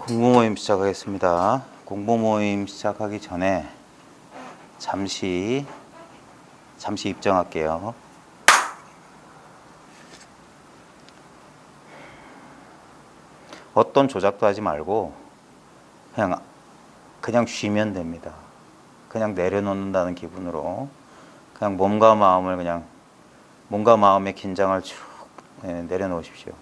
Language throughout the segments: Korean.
공부 모임 시작하겠습니다. 공부 모임 시작하기 전에 잠시 입장할게요. 어떤 조작도 하지 말고 그냥 쉬면 됩니다. 그냥 내려놓는다는 기분으로 그냥 몸과 마음의 긴장을 쭉 내려놓으십시오.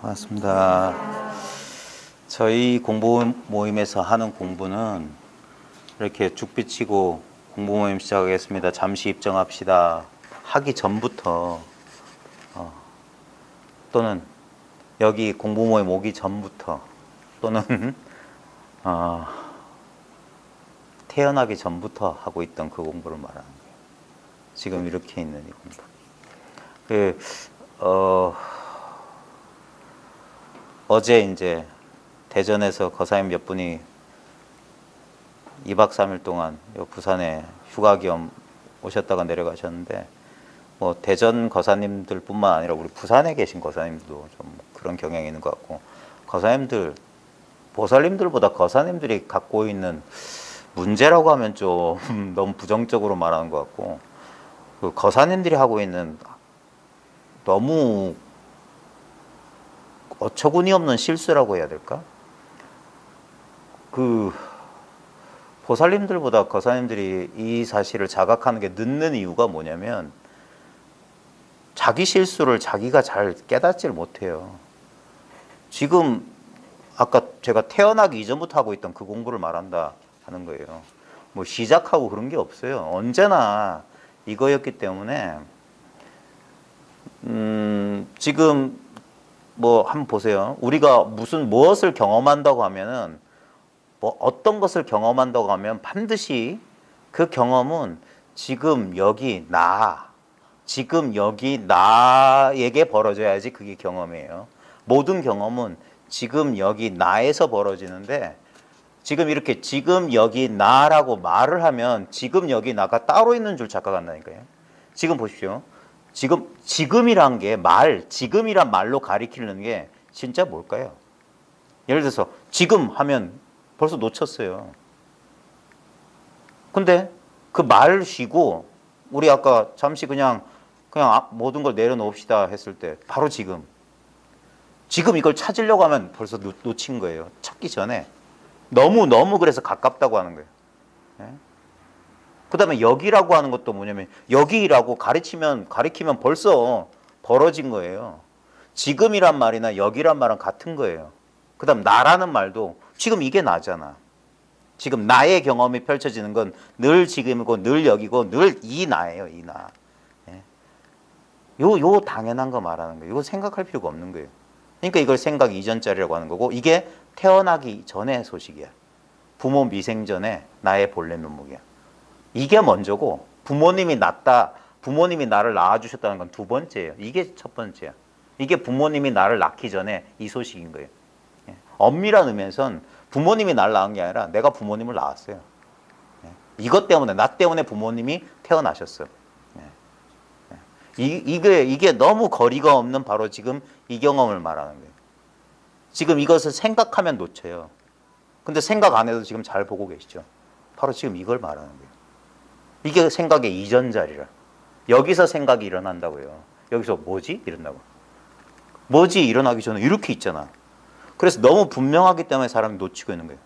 반갑습니다. 저희 공부 모임에서 하는 공부는 이렇게 죽 비치고 공부 모임 시작하겠습니다. 잠시 입정합시다. 하기 전부터 또는 여기 공부 모임 오기 전부터 또는 태어나기 전부터 하고 있던 그 공부를 말하는 거예요. 지금 이렇게 있는 이 공부. 어제 이제 대전에서 거사님 몇 분이 2박 3일 동안 부산에 휴가 겸 오셨다가 내려가셨는데, 뭐 대전 거사님들 뿐만 아니라 우리 부산에 계신 거사님들도 좀 그런 경향이 있는 것 같고, 거사님들, 보살님들보다 거사님들이 갖고 있는 문제라고 하면 좀 너무 부정적으로 말하는 것 같고, 그 거사님들이 하고 있는 너무 어처구니 없는 실수라고 해야 될까? 그 보살님들보다 거사님들이 이 사실을 자각하는 게 늦는 이유가 뭐냐면, 자기 실수를 자기가 잘 깨닫지를 못해요. 지금 아까 제가 태어나기 이전부터 하고 있던 그 공부를 말한다 하는 거예요. 뭐 시작하고 그런 게 없어요. 언제나 이거였기 때문에 지금 뭐 한번 보세요. 우리가 무엇을 경험한다고 하면은, 뭐 어떤 것을 경험한다고 하면 반드시 그 경험은 지금 여기 나에게 벌어져야지 그게 경험이에요. 모든 경험은 지금 여기 나에서 벌어지는데, 지금 이렇게 지금 여기 나라고 말을 하면 지금 여기 나가 따로 있는 줄 착각한다니까요. 지금 보십시오. 지금이란 게 지금이란 말로 가리키는 게 진짜 뭘까요? 예를 들어서 지금 하면 벌써 놓쳤어요. 근데 그 말을 쉬고 우리 아까 잠시 그냥 모든 걸 내려놓읍시다 했을 때 바로 지금 이걸 찾으려고 하면 벌써 놓친 거예요. 찾기 전에 너무 그래서 가깝다고 하는 거예요. 그 다음에 여기라고 하는 것도 뭐냐면, 여기라고 가리키면 벌써 벌어진 거예요. 지금이란 말이나 여기란 말은 같은 거예요. 그 다음 나라는 말도 지금 이게 나잖아. 지금 나의 경험이 펼쳐지는 건 늘 지금이고 늘 여기고 늘 이 나예요. 이 나. 요 당연한 거 말하는 거예요. 이거 생각할 필요가 없는 거예요. 그러니까 이걸 생각 이전짜리라고 하는 거고, 이게 태어나기 전의 소식이야. 부모 미생 전에 나의 본래 면목이야. 이게 먼저고, 부모님이 나를 낳아주셨다는 건 두 번째예요. 이게 첫 번째야. 이게 부모님이 나를 낳기 전에 이 소식인 거예요. 엄밀한 의미에선 부모님이 나를 낳은 게 아니라 내가 부모님을 낳았어요. 이것 때문에, 나 때문에 부모님이 태어나셨어. 이게 너무 거리가 없는 바로 지금 이 경험을 말하는 거예요. 지금 이것을 생각하면 놓쳐요. 근데 생각 안 해도 지금 잘 보고 계시죠? 바로 지금 이걸 말하는 거예요. 이게 생각의 이전 자리라. 여기서 생각이 일어난다고요. 여기서 뭐지? 이런다고. 뭐지? 일어나기 전에 이렇게 있잖아. 그래서 너무 분명하기 때문에 사람이 놓치고 있는 거예요.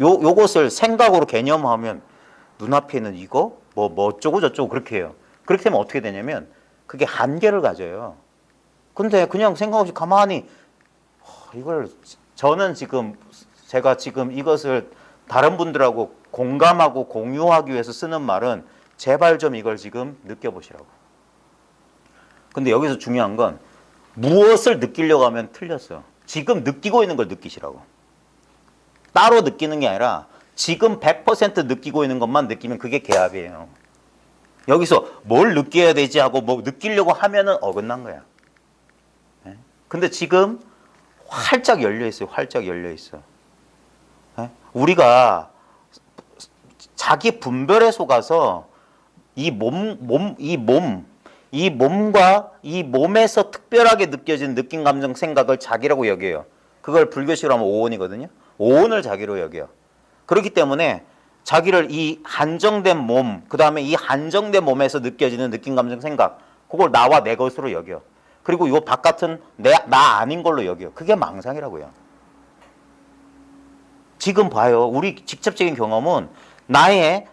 요것을 생각으로 개념하면 눈앞에 있는 이거 뭐 어쩌고 저쩌고 그렇게 해요. 그렇게 되면 어떻게 되냐면 그게 한계를 가져요. 근데 그냥 생각 없이 가만히 이걸 저는 지금 제가 지금 이것을 다른 분들하고 공감하고 공유하기 위해서 쓰는 말은 제발 좀 이걸 지금 느껴보시라고. 근데 여기서 중요한 건 무엇을 느끼려고 하면 틀렸어요. 지금 느끼고 있는 걸 느끼시라고. 따로 느끼는 게 아니라 지금 100% 느끼고 있는 것만 느끼면 그게 개합이에요. 여기서 뭘 느껴야 되지 하고 뭐 느끼려고 하면은 어긋난 거야. 근데 지금 활짝 열려 있어요. 활짝 열려 있어. 우리가 자기 분별에 속아서 이 몸과 이 몸에서 특별하게 느껴지는 느낌, 감정, 생각을 자기라고 여겨요. 그걸 불교식으로 하면 오온이거든요. 오온을 자기로 여겨요. 그렇기 때문에 자기를 이 한정된 몸, 그 다음에 이 한정된 몸에서 느껴지는 느낌, 감정, 생각, 그걸 나와 내 것으로 여겨. 그리고 요 바깥은 나 아닌 걸로 여겨. 그게 망상이라고요. 지금 봐요. 우리 직접적인 경험은 나의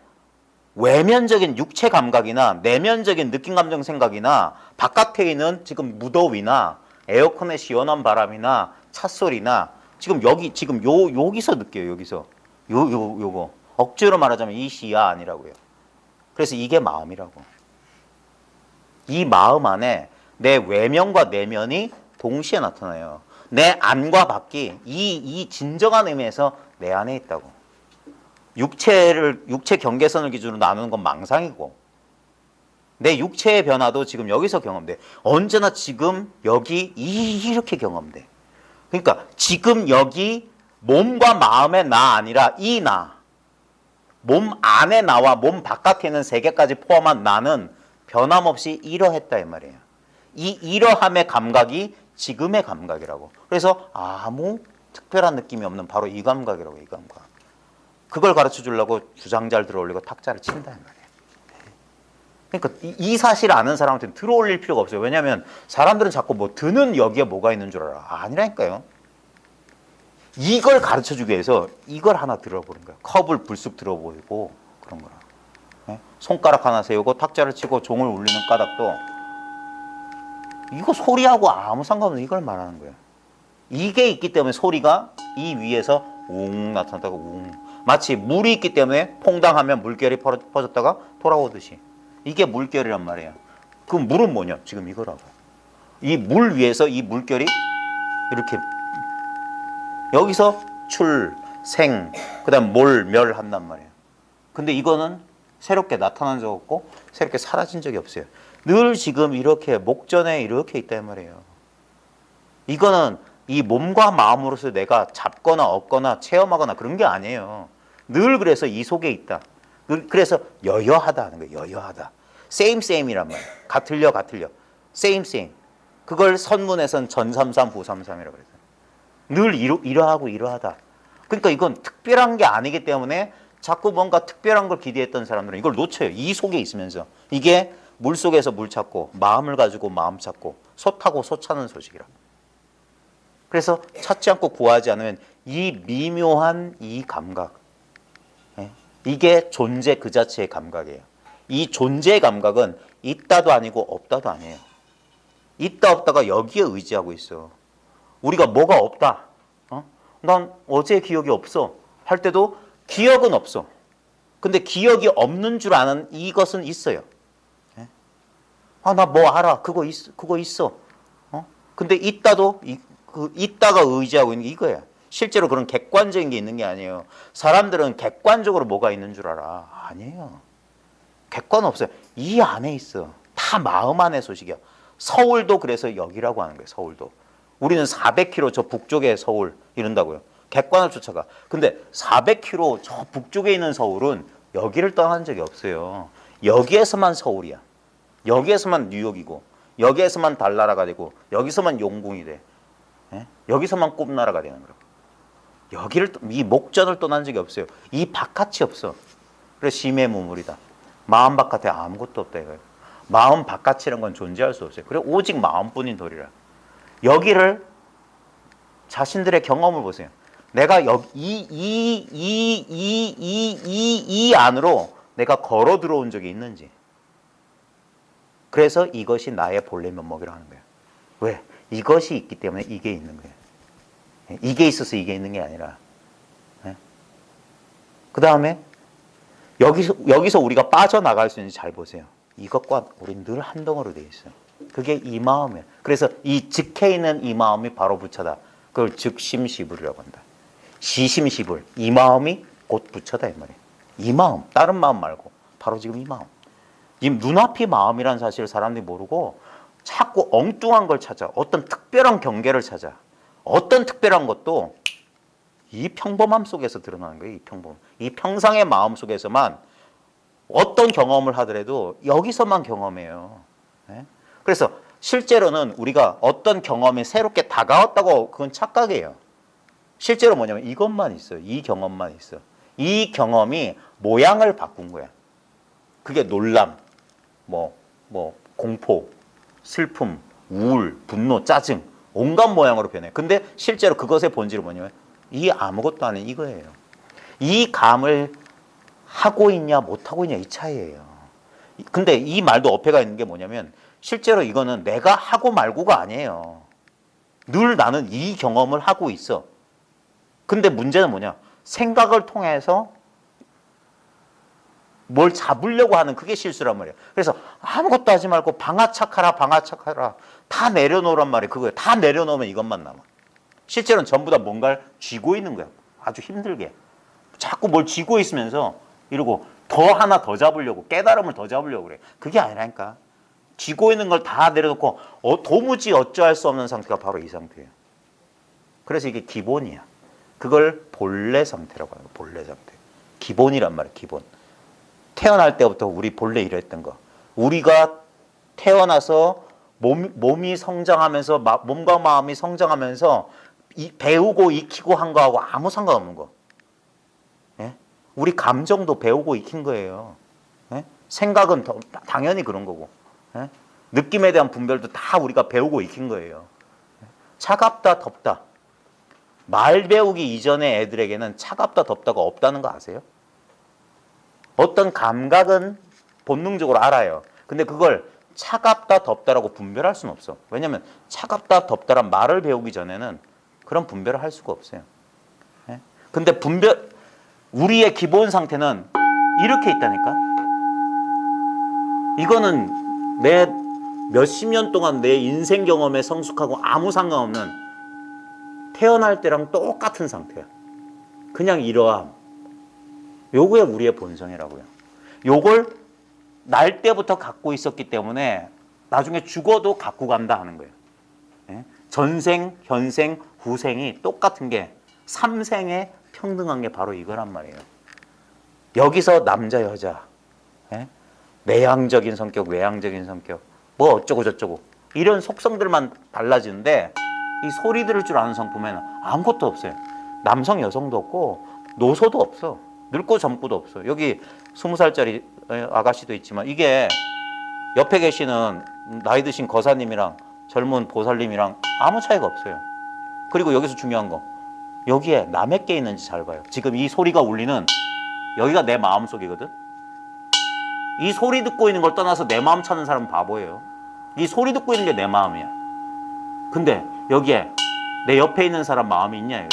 외면적인 육체 감각이나 내면적인 느낌, 감정, 생각이나 바깥에 있는 지금 무더위나 에어컨의 시원한 바람이나 찻소리나 지금 여기서 느껴요. 여기서 요거 억지로 말하자면 이 시야 아니라고요. 그래서 이게 마음이라고. 이 마음 안에 내 외면과 내면이 동시에 나타나요. 내 안과 밖이 이 진정한 의미에서 내 안에 있다고. 육체 경계선을 기준으로 나누는 건 망상이고, 내 육체의 변화도 지금 여기서 경험돼. 언제나 지금 여기 이렇게 경험돼. 그러니까 지금 여기 몸과 마음의 나 아니라 이 나, 몸 안에 나와 몸 바깥에 있는 세계까지 포함한 나는 변함없이 이러했다 이 말이에요. 이 이러함의 감각이 지금의 감각이라고. 그래서 아무 특별한 느낌이 없는 바로 이 감각이라고. 이 감각. 그걸 가르쳐 주려고 주장자를 들어올리고 탁자를 친다 이 말이에요. 그러니까 이 사실을 아는 사람한테는 들어올릴 필요가 없어요. 왜냐하면 사람들은 자꾸 뭐 드는 여기에 뭐가 있는 줄 알아. 아니라니까요. 이걸 가르쳐 주기 위해서 이걸 하나 들어보는 거야. 컵을 불쑥 들어보이고 그런 거라. 네? 손가락 하나 세우고 탁자를 치고 종을 울리는 까닭도 이거 소리하고 아무 상관없는 이걸 말하는 거예요. 이게 있기 때문에 소리가 이 위에서 웅 나타났다가 웅. 마치 물이 있기 때문에 퐁당하면 물결이 퍼졌다가 돌아오듯이. 이게 물결이란 말이에요. 그럼 물은 뭐냐? 지금 이거라고. 이 물 위에서 이 물결이 이렇게 여기서 출, 생, 그 다음 몰, 멸 한단 말이에요. 근데 이거는 새롭게 나타난 적 없고 새롭게 사라진 적이 없어요. 늘 지금 이렇게 목전에 이렇게 있단 말이에요. 이거는 이 몸과 마음으로서 내가 잡거나 얻거나 체험하거나 그런 게 아니에요. 늘 그래서 이 속에 있다. 그래서 여여하다 하는 거예요. 여여하다. same 이란 말이에요. 같을려. same. 그걸 선문에선 전삼삼 부삼삼이라고 그래요. 늘 이러하고 이러하다. 그러니까 이건 특별한 게 아니기 때문에 자꾸 뭔가 특별한 걸 기대했던 사람들은 이걸 놓쳐요. 이 속에 있으면서. 이게 물속에서 물 찾고 마음을 가지고 마음 찾고 소 타고 소 찾는 소식이라. 그래서 찾지 않고 구하지 않으면 이 미묘한 이 감각, 이게 존재 그 자체의 감각이에요. 이 존재의 감각은 있다도 아니고 없다도 아니에요. 있다 없다가 여기에 의지하고 있어. 우리가 뭐가 없다. 난 어제 기억이 없어. 할 때도 기억은 없어. 근데 기억이 없는 줄 아는 이것은 있어요. 나 뭐 알아. 그거 있어. 근데 있다도 있다가 의지하고 있는 게 이거야. 실제로 그런 객관적인 게 있는 게 아니에요. 사람들은 객관적으로 뭐가 있는 줄 알아. 아니에요. 객관 없어요. 이 안에 있어. 다 마음 안의 소식이야. 서울도 그래서 여기라고 하는 거예요. 서울도. 우리는 400km 저 북쪽에 서울 이런다고요. 객관을 쫓아가. 근데 400km 저 북쪽에 있는 서울은 여기를 떠난 적이 없어요. 여기에서만 서울이야. 여기에서만 뉴욕이고 여기에서만 달나라가 되고 여기서만 용궁이 돼. 여기서만 꿈나라가 되는 거라고. 이 목전을 떠난 적이 없어요. 이 바깥이 없어. 그래서 심해무물이다. 마음 바깥에 아무것도 없다 이거예요. 마음 바깥이라는 건 존재할 수 없어요. 그래 오직 마음뿐인 도리라. 여기를 자신들의 경험을 보세요. 내가 여기 이 안으로 내가 걸어 들어온 적이 있는지. 그래서 이것이 나의 본래 면목이라고 하는 거예요. 왜? 이것이 있기 때문에 이게 있는 거예요. 이게 있어서 이게 있는 게 아니라. 그 다음에 여기서 우리가 빠져나갈 수 있는지 잘 보세요. 이것과 우린 늘 한 덩어로 되어 있어요. 그게 이 마음이에요. 그래서 이 즉해 있는 이 마음이 바로 부처다. 그걸 즉심시불이라고 한다. 시심시불. 이 마음이 곧 부처다 이 말이에요. 이 마음, 다른 마음 말고 바로 지금 이 마음. 지금 눈앞이 마음이라는 사실을 사람들이 모르고 자꾸 엉뚱한 걸 찾아. 어떤 특별한 경계를 찾아. 어떤 특별한 것도 이 평범함 속에서 드러나는 거예요. 이 평범. 이 평상의 마음 속에서만 어떤 경험을 하더라도 여기서만 경험해요. 그래서 실제로는 우리가 어떤 경험이 새롭게 다가왔다고 그건 착각이에요. 실제로 뭐냐면 이것만 있어요. 이 경험만 있어. 이 경험이 모양을 바꾼 거야. 그게 놀람, 공포, 슬픔, 우울, 분노, 짜증, 온갖 모양으로 변해. 근데 실제로 그것의 본질은 뭐냐면 이 아무것도 아닌 이거예요. 이 감을 하고 있냐 못하고 있냐 이 차이예요. 근데 이 말도 어폐가 있는 게 뭐냐면 실제로 이거는 내가 하고 말고가 아니에요. 늘 나는 이 경험을 하고 있어. 근데 문제는 뭐냐? 생각을 통해서 뭘 잡으려고 하는 그게 실수란 말이에요. 그래서 아무것도 하지 말고 방아착하라 방아착하라 다 내려놓으란 말이에요. 그거예요. 다 내려놓으면 이것만 남아. 실제로는 전부 다 뭔가를 쥐고 있는 거야. 아주 힘들게. 자꾸 뭘 쥐고 있으면서 이러고 더 하나 더 잡으려고 깨달음을 더 잡으려고 그래. 그게 아니라니까. 쥐고 있는 걸 다 내려놓고 도무지 어찌할 수 없는 상태가 바로 이 상태예요. 그래서 이게 기본이야. 그걸 본래 상태라고 하는 거야. 본래 상태. 기본이란 말이야. 기본. 태어날 때부터 우리 본래 이랬던 거. 우리가 태어나서 몸이 성장하면서 몸과 마음이 성장하면서 배우고 익히고 한 거하고 아무 상관없는 거. 예? 우리 감정도 배우고 익힌 거예요. 예? 생각은 당연히 그런 거고. 예? 느낌에 대한 분별도 다 우리가 배우고 익힌 거예요. 차갑다 덥다. 말 배우기 이전의 애들에게는 차갑다 덥다가 없다는 거 아세요? 어떤 감각은 본능적으로 알아요. 근데 그걸 차갑다 덥다라고 분별할 수는 없어. 왜냐하면 차갑다 덥다란 말을 배우기 전에는 그런 분별을 할 수가 없어요. 근데 우리의 기본 상태는 이렇게 있다니까. 이거는 내 몇십 년 동안 내 인생 경험에 성숙하고 아무 상관없는 태어날 때랑 똑같은 상태야. 그냥 이러함. 요거야 우리의 본성이라고요. 요걸 날 때부터 갖고 있었기 때문에 나중에 죽어도 갖고 간다 하는 거예요. 전생, 현생, 후생이 똑같은 게 삼생에 평등한 게 바로 이거란 말이에요. 여기서 남자, 여자, 내향적인 성격, 외향적인 성격, 뭐 어쩌고 저쩌고 이런 속성들만 달라지는데 이 소리 들을 줄 아는 성품에는 아무것도 없어요. 남성, 여성도 없고 노소도 없어. 늙고 젊고도 없어. 여기 20살짜리 아가씨도 있지만 이게 옆에 계시는 나이 드신 거사님이랑 젊은 보살님이랑 아무 차이가 없어요. 그리고 여기서 중요한 거. 여기에 남의 게 있는지 잘 봐요. 지금 이 소리가 울리는 여기가 내 마음속이거든. 이 소리 듣고 있는 걸 떠나서 내 마음 찾는 사람은 바보예요. 이 소리 듣고 있는 게 내 마음이야. 근데 여기에 내 옆에 있는 사람 마음이 있냐 이거예요.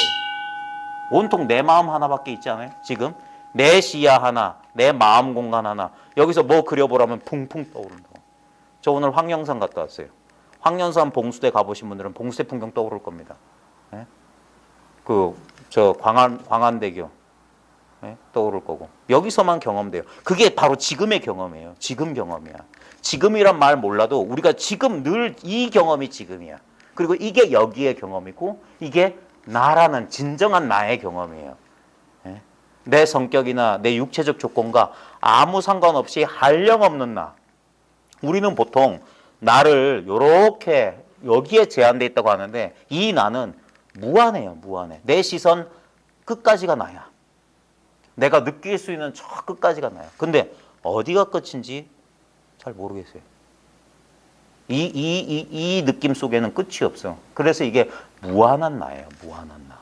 온통 내 마음 하나밖에 있지 않아요? 지금 내 시야 하나, 내 마음 공간 하나. 여기서 뭐 그려보라면 풍풍 떠오른다고. 저 오늘 황령산 갔다 왔어요. 황령산 봉수대 가보신 분들은 봉수대 풍경 떠오를 겁니다. 저 광안대교 떠오를 거고. 여기서만 경험돼요. 그게 바로 지금의 경험이에요. 지금 경험이야. 지금이란 말 몰라도 우리가 지금 늘 이 경험이 지금이야. 그리고 이게 여기의 경험이고 이게 나라는 진정한 나의 경험이에요. 내 성격이나 내 육체적 조건과 아무 상관없이 한량없는 나. 우리는 보통 나를 이렇게 여기에 제한되어 있다고 하는데 이 나는 무한해요. 무한해. 내 시선 끝까지가 나야. 내가 느낄 수 있는 저 끝까지가 나야. 근데 어디가 끝인지 잘 모르겠어요. 이 느낌 속에는 끝이 없어. 그래서 이게 무한한 나예요. 무한한 나.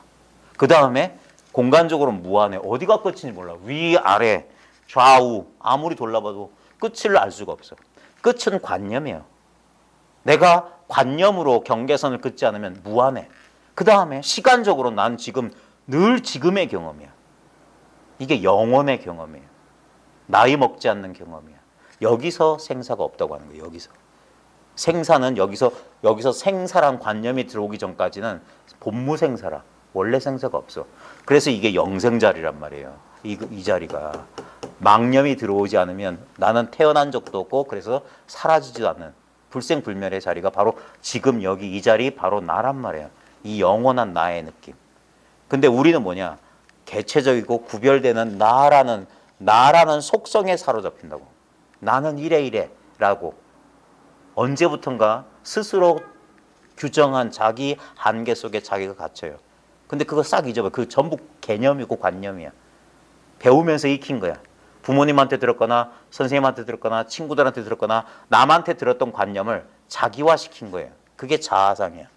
그 다음에 공간적으로 무한해. 어디가 끝인지 몰라. 위, 아래, 좌우 아무리 돌려봐도 끝을 알 수가 없어. 끝은 관념이에요. 내가 관념으로 경계선을 긋지 않으면 무한해. 그 다음에 시간적으로 난 지금 늘 지금의 경험이야. 이게 영원의 경험이에요. 나이 먹지 않는 경험이야. 여기서 생사가 없다고 하는 거예요. 여기서. 생사는 여기서 생사란 관념이 들어오기 전까지는 본무생사라. 원래 생사가 없어. 그래서 이게 영생자리란 말이에요. 이 자리가. 망념이 들어오지 않으면 나는 태어난 적도 없고 그래서 사라지지도 않는 불생불멸의 자리가 바로 지금 여기 이 자리 바로 나란 말이에요. 이 영원한 나의 느낌. 근데 우리는 뭐냐? 개체적이고 구별되는 나라는 속성에 사로잡힌다고. 나는 이래 라고 언제부턴가 스스로 규정한 자기 한계 속에 자기가 갇혀요. 근데 그거 싹 잊어버려. 그 전부 개념이고 관념이야. 배우면서 익힌 거야. 부모님한테 들었거나 선생님한테 들었거나 친구들한테 들었거나 남한테 들었던 관념을 자기화시킨 거예요. 그게 자아상이야.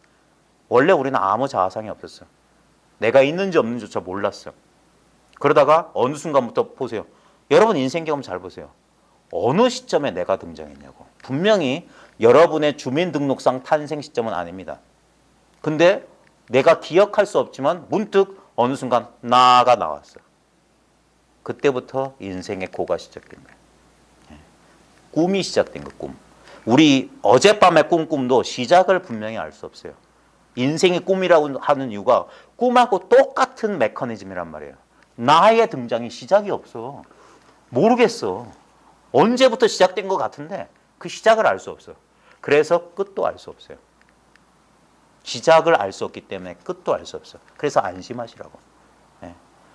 원래 우리는 아무 자아상이 없었어. 내가 있는지 없는지조차 몰랐어. 그러다가 어느 순간부터 보세요. 여러분 인생 경험 잘 보세요. 어느 시점에 내가 등장했냐고. 분명히 여러분의 주민등록상 탄생 시점은 아닙니다. 근데 내가 기억할 수 없지만 문득 어느 순간 나가 나왔어. 그때부터 인생의 고가 시작된 거예요. 꿈이 시작된 거, 꿈. 우리 어젯밤의 꿈도 시작을 분명히 알 수 없어요. 인생이 꿈이라고 하는 이유가 꿈하고 똑같은 메커니즘이란 말이에요. 나의 등장이 시작이 없어. 모르겠어. 언제부터 시작된 것 같은데 그 시작을 알 수 없어. 그래서 끝도 알 수 없어요. 시작을 알 수 없기 때문에 끝도 알 수 없어. 그래서 안심하시라고.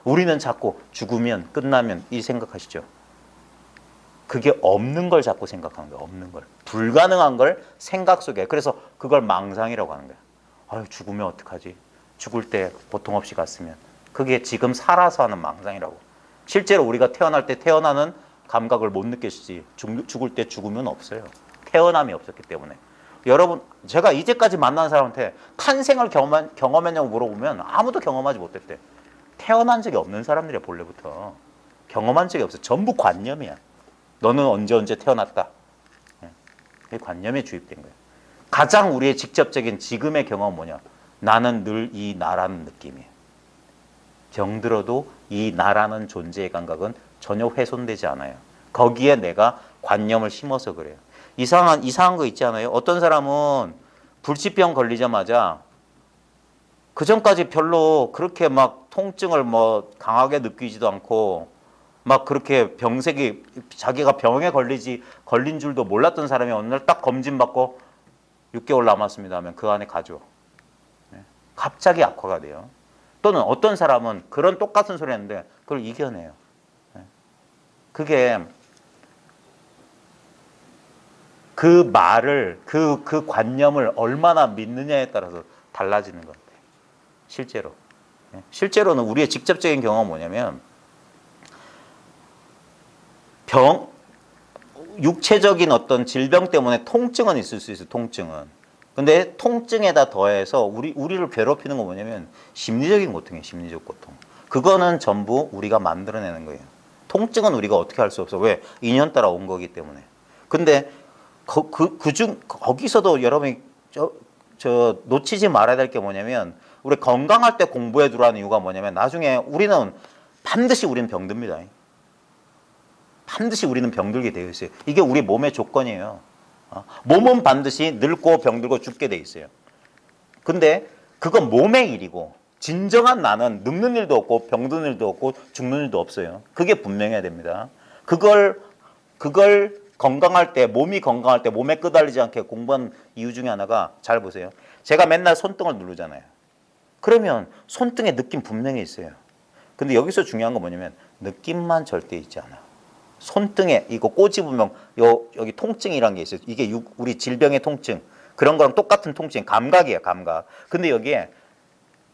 우리는 자꾸 죽으면 끝나면 이 생각하시죠. 그게 없는 걸 자꾸 생각하는 거예요. 없는 걸. 불가능한 걸 생각 속에. 그래서 그걸 망상이라고 하는 거예요. 아유, 죽으면 어떡하지? 죽을 때 고통 없이 갔으면. 그게 지금 살아서 하는 망상이라고. 실제로 우리가 태어날 때 태어나는 감각을 못 느꼈지. 죽을 때 죽으면 없어요. 태어남이 없었기 때문에. 여러분, 제가 이제까지 만난 사람한테 탄생을 경험했냐고 물어보면 아무도 경험하지 못했대. 태어난 적이 없는 사람들이야, 본래부터. 경험한 적이 없어. 전부 관념이야. 너는 언제 태어났다. 이 관념에 주입된 거야. 가장 우리의 직접적인 지금의 경험은 뭐냐? 나는 늘 이 나라는 느낌이에요. 병들어도 이 나라는 존재의 감각은 전혀 훼손되지 않아요. 거기에 내가 관념을 심어서 그래요. 이상한 거 있지 않아요? 어떤 사람은 불치병 걸리자마자 그 전까지 별로 그렇게 막 통증을 뭐 강하게 느끼지도 않고 막 그렇게 병색이 자기가 병에 걸린 줄도 몰랐던 사람이 어느 날 딱 검진받고 6개월 남았습니다 하면 그 안에 가죠. 갑자기 악화가 돼요. 또는 어떤 사람은 그런 똑같은 소리 했는데 그걸 이겨내요. 그게 그 말을 그 관념을 얼마나 믿느냐에 따라서 달라지는 것 같아요. 실제로는 우리의 직접적인 경험은 뭐냐면 육체적인 어떤 질병 때문에 통증은 있을 수 있어요. 통증은. 근데 통증에다 더해서 우리를 괴롭히는 건 뭐냐면 심리적인 고통이에요. 심리적 고통. 그거는 전부 우리가 만들어내는 거예요. 통증은 우리가 어떻게 할 수 없어. 왜? 인연 따라 온 거기 때문에. 근데 거기서도 여러분이 놓치지 말아야 될 게 뭐냐면 우리 건강할 때 공부해 두라는 이유가 뭐냐면 나중에 우리는 반드시 우리는 병듭니다. 반드시 우리는 병들게 되어 있어요. 이게 우리 몸의 조건이에요. 몸은 반드시 늙고 병들고 죽게 돼 있어요. 근데 그건 몸의 일이고 진정한 나는 늙는 일도 없고 병드는 일도 없고 죽는 일도 없어요. 그게 분명해야 됩니다. 그걸 건강할 때 몸이 건강할 때 몸에 끄달리지 않게 공부한 이유 중에 하나가 잘 보세요. 제가 맨날 손등을 누르잖아요. 그러면 손등에 느낌 분명히 있어요. 근데 여기서 중요한 건 뭐냐면 느낌만 절대 있지 않아. 손등에 이거 꼬집으면 여기 통증이란 게 있어요. 이게 우리 질병의 통증. 그런 거랑 똑같은 통증. 감각이에요. 감각. 근데 여기에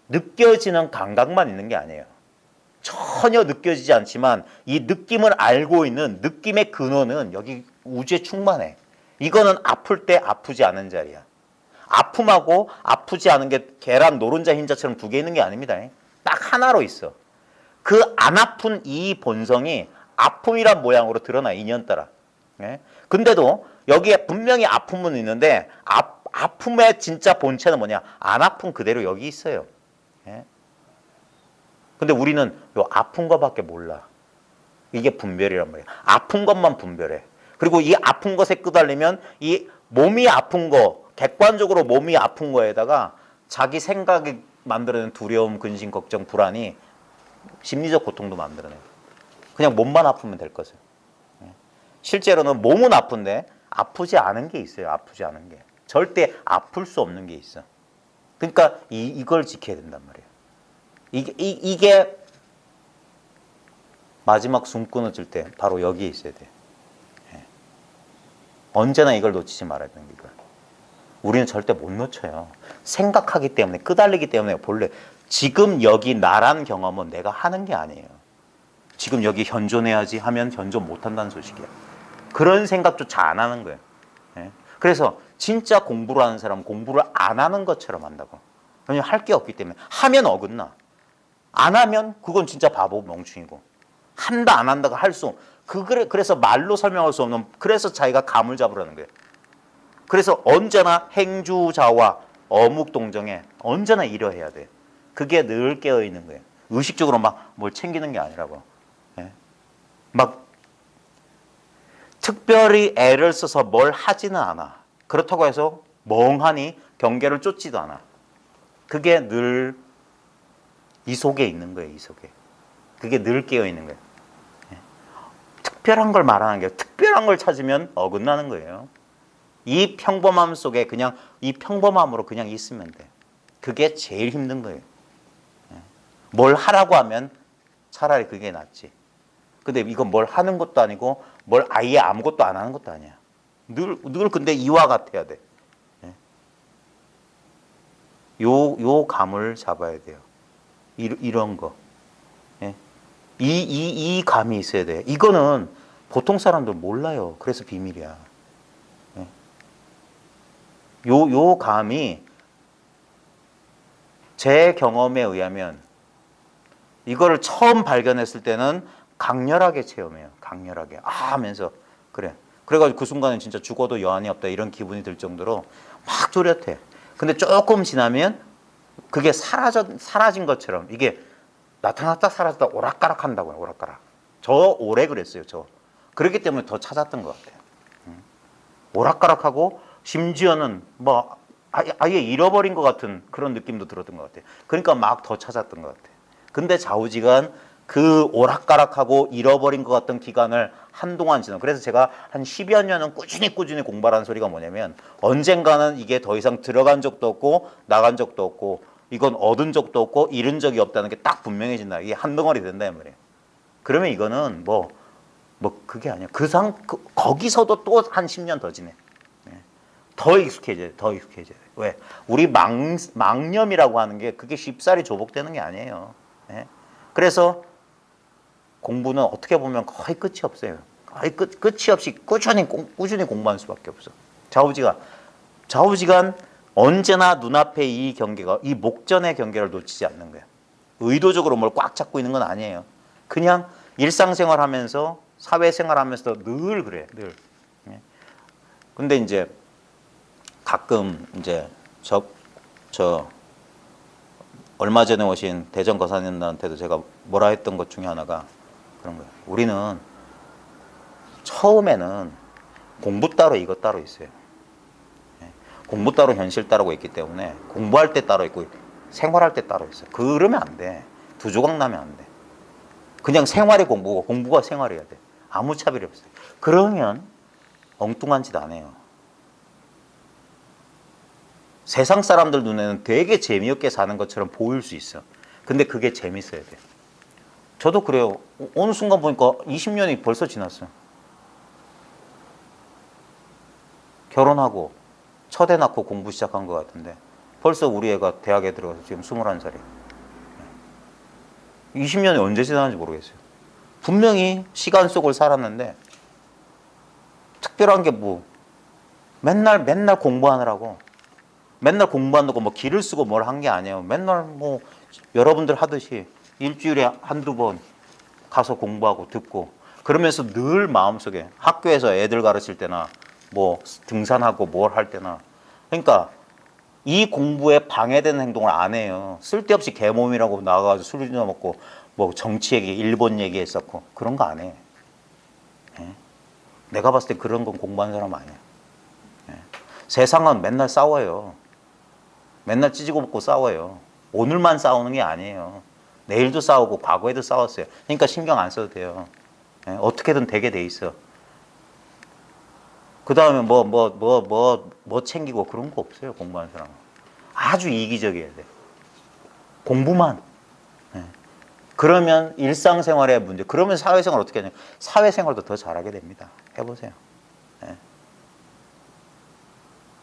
느껴지는 감각만 있는 게 아니에요. 전혀 느껴지지 않지만 이 느낌을 알고 있는 느낌의 근원은 여기 우주에 충만해. 이거는 아플 때 아프지 않은 자리야. 아픔하고 아프지 않은 게 계란 노른자 흰자처럼 두 개 있는 게 아닙니다. 딱 하나로 있어. 그 안 아픈 이 본성이 아픔이란 모양으로 드러나 인연 따라. 근데도 여기에 분명히 아픔은 있는데 아픔의 진짜 본체는 뭐냐? 안 아픈 그대로 여기 있어요. 예? 근데 우리는 요 아픈 거밖에 몰라. 이게 분별이란 말이야. 아픈 것만 분별해. 그리고 이 아픈 것에 끄달리면 이 몸이 아픈 거, 객관적으로 몸이 아픈 거에다가 자기 생각이 만들어낸 두려움, 근심, 걱정, 불안이 심리적 고통도 만들어내. 그냥 몸만 아프면 될 것을. 실제로는 몸은 아픈데 아프지 않은 게 있어요. 아프지 않은 게. 절대 아플 수 없는 게 있어. 그러니까 이걸 지켜야 된단 말이에요. 이게 마지막 숨 끊어질 때 바로 여기에 있어야 돼. 언제나 이걸 놓치지 말아야 되는 게 이거야. 우리는 절대 못 놓쳐요. 생각하기 때문에, 끄달리기 때문에 본래 지금 여기 나란 경험은 내가 하는 게 아니에요. 지금 여기 현존해야지 하면 현존 못한다는 소식이야. 그런 생각조차 안 하는 거예요. 그래서 진짜 공부를 하는 사람은 공부를 안 하는 것처럼 한다고. 왜냐면 할 게 없기 때문에. 하면 어긋나. 안 하면 그건 진짜 바보 멍충이고. 한다 안 한다가 할 수 그래서 말로 설명할 수 없는, 그래서 자기가 감을 잡으라는 거예요. 그래서 언제나 행주자와 어묵동정에 언제나 이러해야 돼. 그게 늘 깨어있는 거예요. 의식적으로 막 뭘 챙기는 게 아니라고. 막 특별히 애를 써서 뭘 하지는 않아. 그렇다고 해서 멍하니 경계를 쫓지도 않아. 그게 늘 이 속에 있는 거예요. 이 속에. 그게 늘 깨어있는 거예요. 특별한 걸 말하는 게, 특별한 걸 찾으면 어긋나는 거예요. 이 평범함 속에 그냥 이 평범함으로 그냥 있으면 돼. 그게 제일 힘든 거예요. 뭘 하라고 하면 차라리 그게 낫지. 근데 이건 뭘 하는 것도 아니고 뭘 아예 아무것도 안 하는 것도 아니야. 늘 근데 이와 같아야 돼. 요 감을 잡아야 돼요. 이런 거. 이 감이 있어야 돼. 이거는 보통 사람들 몰라요. 그래서 비밀이야. 요 감이 제 경험에 의하면 이거를 처음 발견했을 때는 강렬하게 체험해요. 강렬하게. 하면서 그래. 그래가지고 그 순간에 진짜 죽어도 여한이 없다 이런 기분이 들 정도로 막 뚜렷해. 근데 조금 지나면 그게 사라진 것처럼 이게 나타났다 사라졌다 오락가락 한다고요. 오락가락. 저 오래 그랬어요. 저. 그렇기 때문에 더 찾았던 것 같아요. 오락가락하고 심지어는 뭐 아예 잃어버린 것 같은 그런 느낌도 들었던 것 같아요. 그러니까 막 더 찾았던 것 같아요. 근데 좌우지간 그 오락가락하고 잃어버린 것 같던 기간을 한동안 지나. 그래서 제가 한 10여 년은 꾸준히 공부하라는 소리가 뭐냐면 언젠가는 이게 더 이상 들어간 적도 없고 나간 적도 없고 이건 얻은 적도 없고 잃은 적이 없다는 게 딱 분명해진다. 이게 한 덩어리 된다 이 말이에요. 그러면 이거는 뭐 그게 아니야. 거기서도 또 한 10년 더 지내. 더 익숙해져요. 더 익숙해져요. 왜? 우리 망념이라고 하는 게 그게 쉽사리 조복되는 게 아니에요. 그래서 공부는 어떻게 보면 거의 끝이 없어요. 거의 끝이 없이 꾸준히 공부하는 수밖에 없어. 좌우지간 언제나 눈앞에 이 경계가, 이 목전의 경계를 놓치지 않는 거야. 의도적으로 뭘 꽉 잡고 있는 건 아니에요. 그냥 일상생활 하면서, 사회생활 하면서 늘 그래, 늘. 근데 이제 가끔 이제 얼마 전에 오신 대전 거사님들한테도 제가 뭐라 했던 것 중에 하나가 그런 거예요. 우리는 처음에는 공부 따로 이것 따로 있어요. 공부 따로 현실 따르고 있기 때문에 공부할 때 따로 있고 생활할 때 따로 있어요. 그러면 안 돼. 두 조각 나면 안 돼. 그냥 생활이 공부고 공부가 생활이어야 돼. 아무 차별이 없어요. 그러면 엉뚱한 짓 안 해요. 세상 사람들 눈에는 되게 재미없게 사는 것처럼 보일 수 있어. 근데 그게 재밌어야 돼. 저도 그래요. 어느 순간 보니까 20년이 벌써 지났어요. 결혼하고 첫 애 낳고 공부 시작한 것 같은데 벌써 우리 애가 대학에 들어가서 지금 21살이에요. 20년이 언제 지났는지 모르겠어요. 분명히 시간 속을 살았는데 특별한 게 뭐 맨날 공부하느라고 맨날 공부한다고 뭐 길을 쓰고 뭘 한 게 아니에요. 맨날 뭐 여러분들 하듯이 일주일에 한두 번 가서 공부하고 듣고 그러면서 늘 마음속에 학교에서 애들 가르칠 때나 뭐 등산하고 뭘 할 때나 그러니까 이 공부에 방해되는 행동을 안 해요. 쓸데없이 개몸이라고 나가가지고 술이나 먹고 뭐 정치 얘기, 일본 얘기했었고 그런 거 안 해. 예? 내가 봤을 때 그런 건 공부하는 사람 아니야. 예? 세상은 맨날 싸워요. 맨날 찌지고 볶고 싸워요. 오늘만 싸우는 게 아니에요. 내일도 싸우고 과거에도 싸웠어요. 그러니까 신경 안 써도 돼요. 예? 어떻게든 되게 돼 있어. 그 다음에 뭐 챙기고 그런 거 없어요. 공부하는 사람은. 아주 이기적이어야 돼. 공부만. 예. 그러면 일상생활의 문제, 그러면 사회생활 어떻게 하냐. 사회생활도 더 잘하게 됩니다. 해보세요. 예.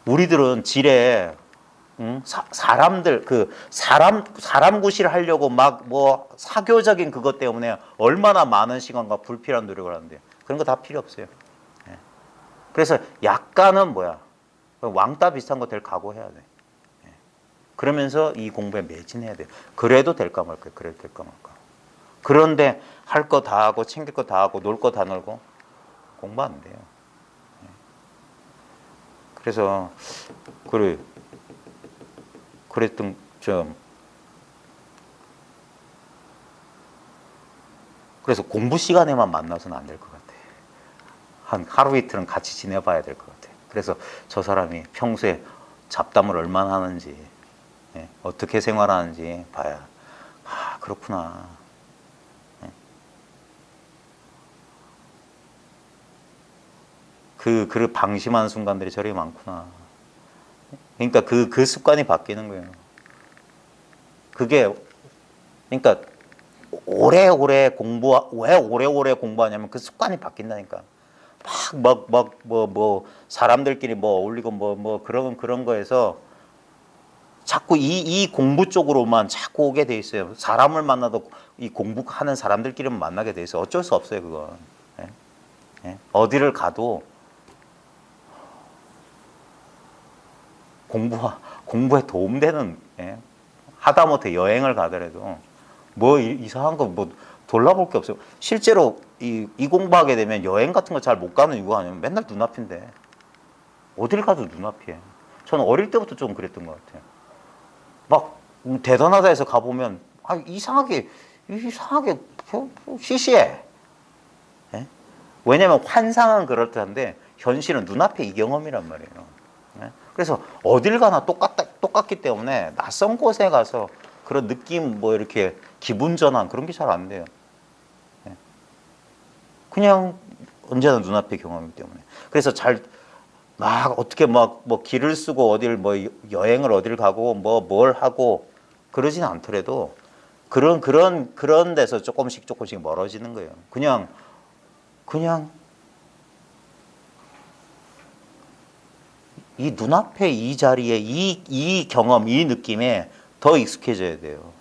우리들은 지레 사람들 사람 구실을 하려고 막 뭐 사교적인 그것 때문에 얼마나 많은 시간과 불필요한 노력을 하는데 그런 거 다 필요 없어요. 예. 그래서 약간은 뭐야 왕따 비슷한 거 될 각오해야 돼. 예. 그러면서 이 공부에 매진해야 돼요. 그래도 될까 말까. 그래도 될까 말까. 그런데 할 거 다 하고 챙길 거 다 하고 놀 거 다 놀고 공부 안 돼요. 예. 그래서 그랬던 그래서 공부 시간에만 만나서는 안 될 것 같아. 한 하루 이틀은 같이 지내봐야 될 것 같아. 그래서 저 사람이 평소에 잡담을 얼마나 하는지, 예, 어떻게 생활하는지 봐야 아 그렇구나. 예. 그 방심하는 순간들이 저리 많구나. 그러니까 그 습관이 바뀌는 거예요. 그게 그러니까 왜 오래오래 공부하냐면 그 습관이 바뀐다니까. 뭐 사람들끼리 뭐 어울리고 뭐 그런 거에서 자꾸 이 공부 쪽으로만 자꾸 오게 돼 있어요. 사람을 만나도 이 공부하는 사람들끼리만 만나게 돼 있어. 어쩔 수 없어요, 그건. 예? 예? 어디를 가도 공부에 도움되는, 예? 하다못해 여행을 가더라도 뭐 이상한 거 뭐 돌아볼 게 없어요. 실제로 이 공부하게 되면 여행 같은 거 잘 못 가는 이유가 아니면 맨날 눈앞인데 어딜 가도 눈앞이에요. 저는 어릴 때부터 좀 그랬던 것 같아요. 막 대단하다 해서 가보면 아 이상하게 시시해. 예? 왜냐면 환상은 그렇다는데 현실은 눈앞에 이 경험이란 말이에요. 예? 그래서 어딜 가나 똑같기 때문에 낯선 곳에 가서 그런 느낌 뭐 이렇게 기분 전환 그런 게 잘 안 돼요. 예? 그냥 언제나 눈앞의 경험이기 때문에. 그래서 막 어떻게 막 뭐 길을 쓰고 어딜 뭐 여행을 어딜 가고 뭐 뭘 하고 그러진 않더라도 그런 데서 조금씩 멀어지는 거예요. 그냥 이 눈앞에 이 자리에 이 경험 이 느낌에 더 익숙해져야 돼요.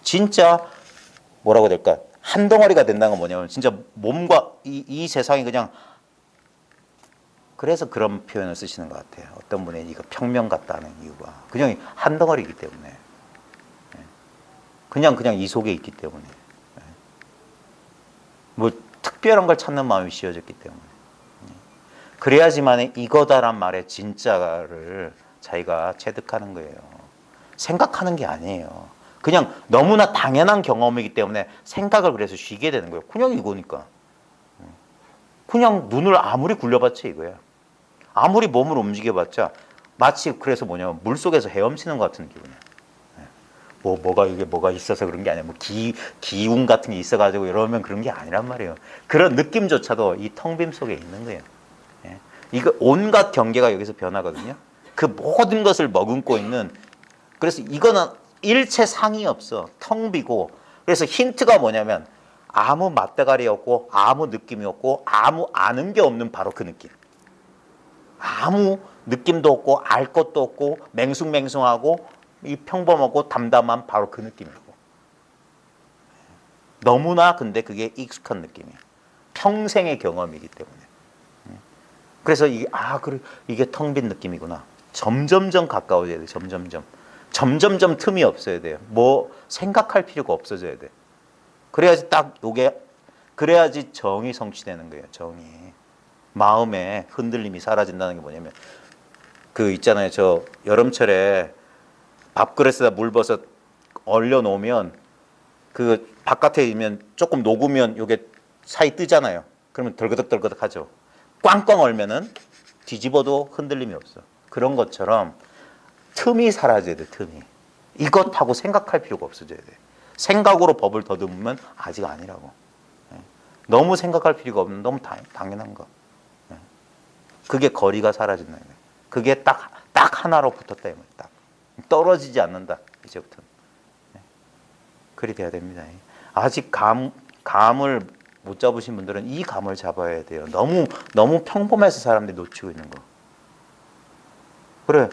진짜 뭐라고 해야 될까? 한 덩어리가 된다는 건 뭐냐면 진짜 몸과 이 세상이 그냥 그래서 그런 표현을 쓰시는 것 같아요. 어떤 분이 이거 평면 같다는 이유가 그냥 한 덩어리이기 때문에 그냥 이 속에 있기 때문에 뭐 특별한 걸 찾는 마음이 씌워졌기 때문에 그래야지만 이거다란 말의 진짜를 자기가 체득하는 거예요. 생각하는 게 아니에요. 그냥 너무나 당연한 경험이기 때문에 생각을 그래서 쉬게 되는 거예요. 그냥 이거니까. 그냥 눈을 아무리 굴려봤자 이거야. 아무리 몸을 움직여봤자 마치 그래서 뭐냐면 물속에서 헤엄치는 것 같은 기분이야. 이게 뭐가 있어서 그런 게 아니야. 뭐 기운 같은 게 있어가지고 이러면 그런 게 아니란 말이에요. 그런 느낌조차도 이 텅 빔 속에 있는 거예요. 예. 이거 온갖 경계가 여기서 변하거든요. 그 모든 것을 머금고 있는 그래서 이거는 일체 상이 없어. 텅 비고. 그래서 힌트가 뭐냐면 아무 맛대가리 없고 아무 느낌이 없고 아무 아는 게 없는 바로 그 느낌. 아무 느낌도 없고 알 것도 없고 맹숭맹숭하고 이 평범하고 담담한 바로 그 느낌이고. 너무나 근데 그게 익숙한 느낌이야. 평생의 경험이기 때문에. 그래서 이게 텅 빈 느낌이구나. 점점점 가까워져야 돼. 점점점 틈이 없어야 돼요. 뭐 생각할 필요가 없어져야 돼. 그래야지 정이 성취되는 거예요. 정이. 마음의 흔들림이 사라진다는 게 뭐냐면 그 있잖아요. 저 여름철에 밥그릇에다 물 버섯 얼려 놓으면 그 바깥에 있으면 조금 녹으면 요게 사이 뜨잖아요. 그러면 덜그덕덜그덕 하죠. 꽝꽝 얼면은 뒤집어도 흔들림이 없어. 그런 것처럼 틈이 사라져야 돼, 틈이. 이것하고 생각할 필요가 없어져야 돼. 생각으로 법을 더듬으면 아직 아니라고. 너무 생각할 필요가 없는, 너무 당연한 거. 그게 거리가 사라진다는 거예요. 그게 딱 하나로 붙었다, 이 말이에요. 딱. 떨어지지 않는다, 이제부터는. 그리 돼야 됩니다. 아직 감을 못 잡으신 분들은 이 감을 잡아야 돼요. 너무 평범해서 사람들이 놓치고 있는 거. 그래,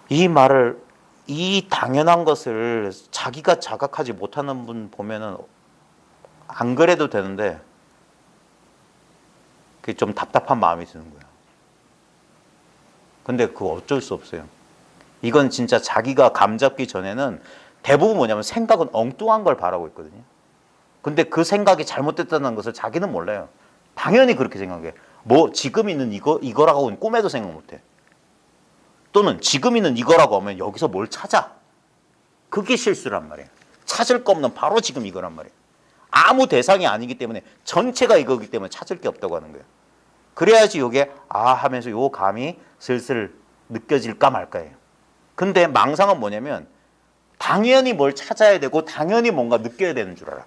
이 당연한 것을 자기가 자각하지 못하는 분 보면은 안 그래도 되는데 그게 좀 답답한 마음이 드는 거예요. 근데 그거 어쩔 수 없어요. 이건 진짜 자기가 감 잡기 전에는 대부분 뭐냐면 생각은 엉뚱한 걸 바라고 있거든요. 근데 그 생각이 잘못됐다는 것을 자기는 몰라요. 당연히 그렇게 생각해. 뭐 지금 있는 이거라고는 꿈에도 생각 못해. 또는 지금 있는 이거라고 하면 여기서 뭘 찾아. 그게 실수란 말이에요. 찾을 거 없는 바로 지금 이거란 말이에요. 아무 대상이 아니기 때문에 전체가 이거기 때문에 찾을 게 없다고 하는 거예요. 그래야지 요게 하면서 요 감이 슬슬 느껴질까 말까예요. 근데 망상은 뭐냐면 당연히 뭘 찾아야 되고 당연히 뭔가 느껴야 되는 줄 알아.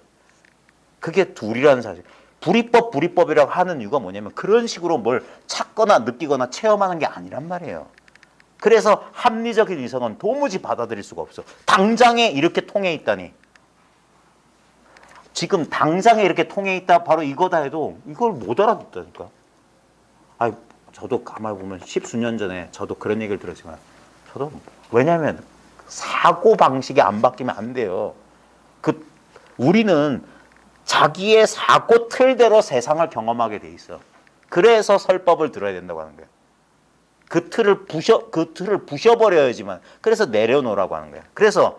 그게 둘이라는 사실. 불이법이라고 하는 이유가 뭐냐면 그런 식으로 뭘 찾거나 느끼거나 체험하는 게 아니란 말이에요. 그래서 합리적인 이성은 도무지 받아들일 수가 없어. 당장에 이렇게 통해 있다니. 지금 당장에 이렇게 통해 있다 바로 이거다 해도 이걸 못 알아듣다니까. 저도 가만히 보면 10수년 전에 저도 그런 얘기를 들었지만 저도 왜냐하면 사고 방식이 안 바뀌면 안 돼요. 우리는 자기의 사고 틀대로 세상을 경험하게 돼 있어. 그래서 설법을 들어야 된다고 하는 거예요. 그 틀을 부셔버려야지만. 그래서 내려놓으라고 하는 거예요. 그래서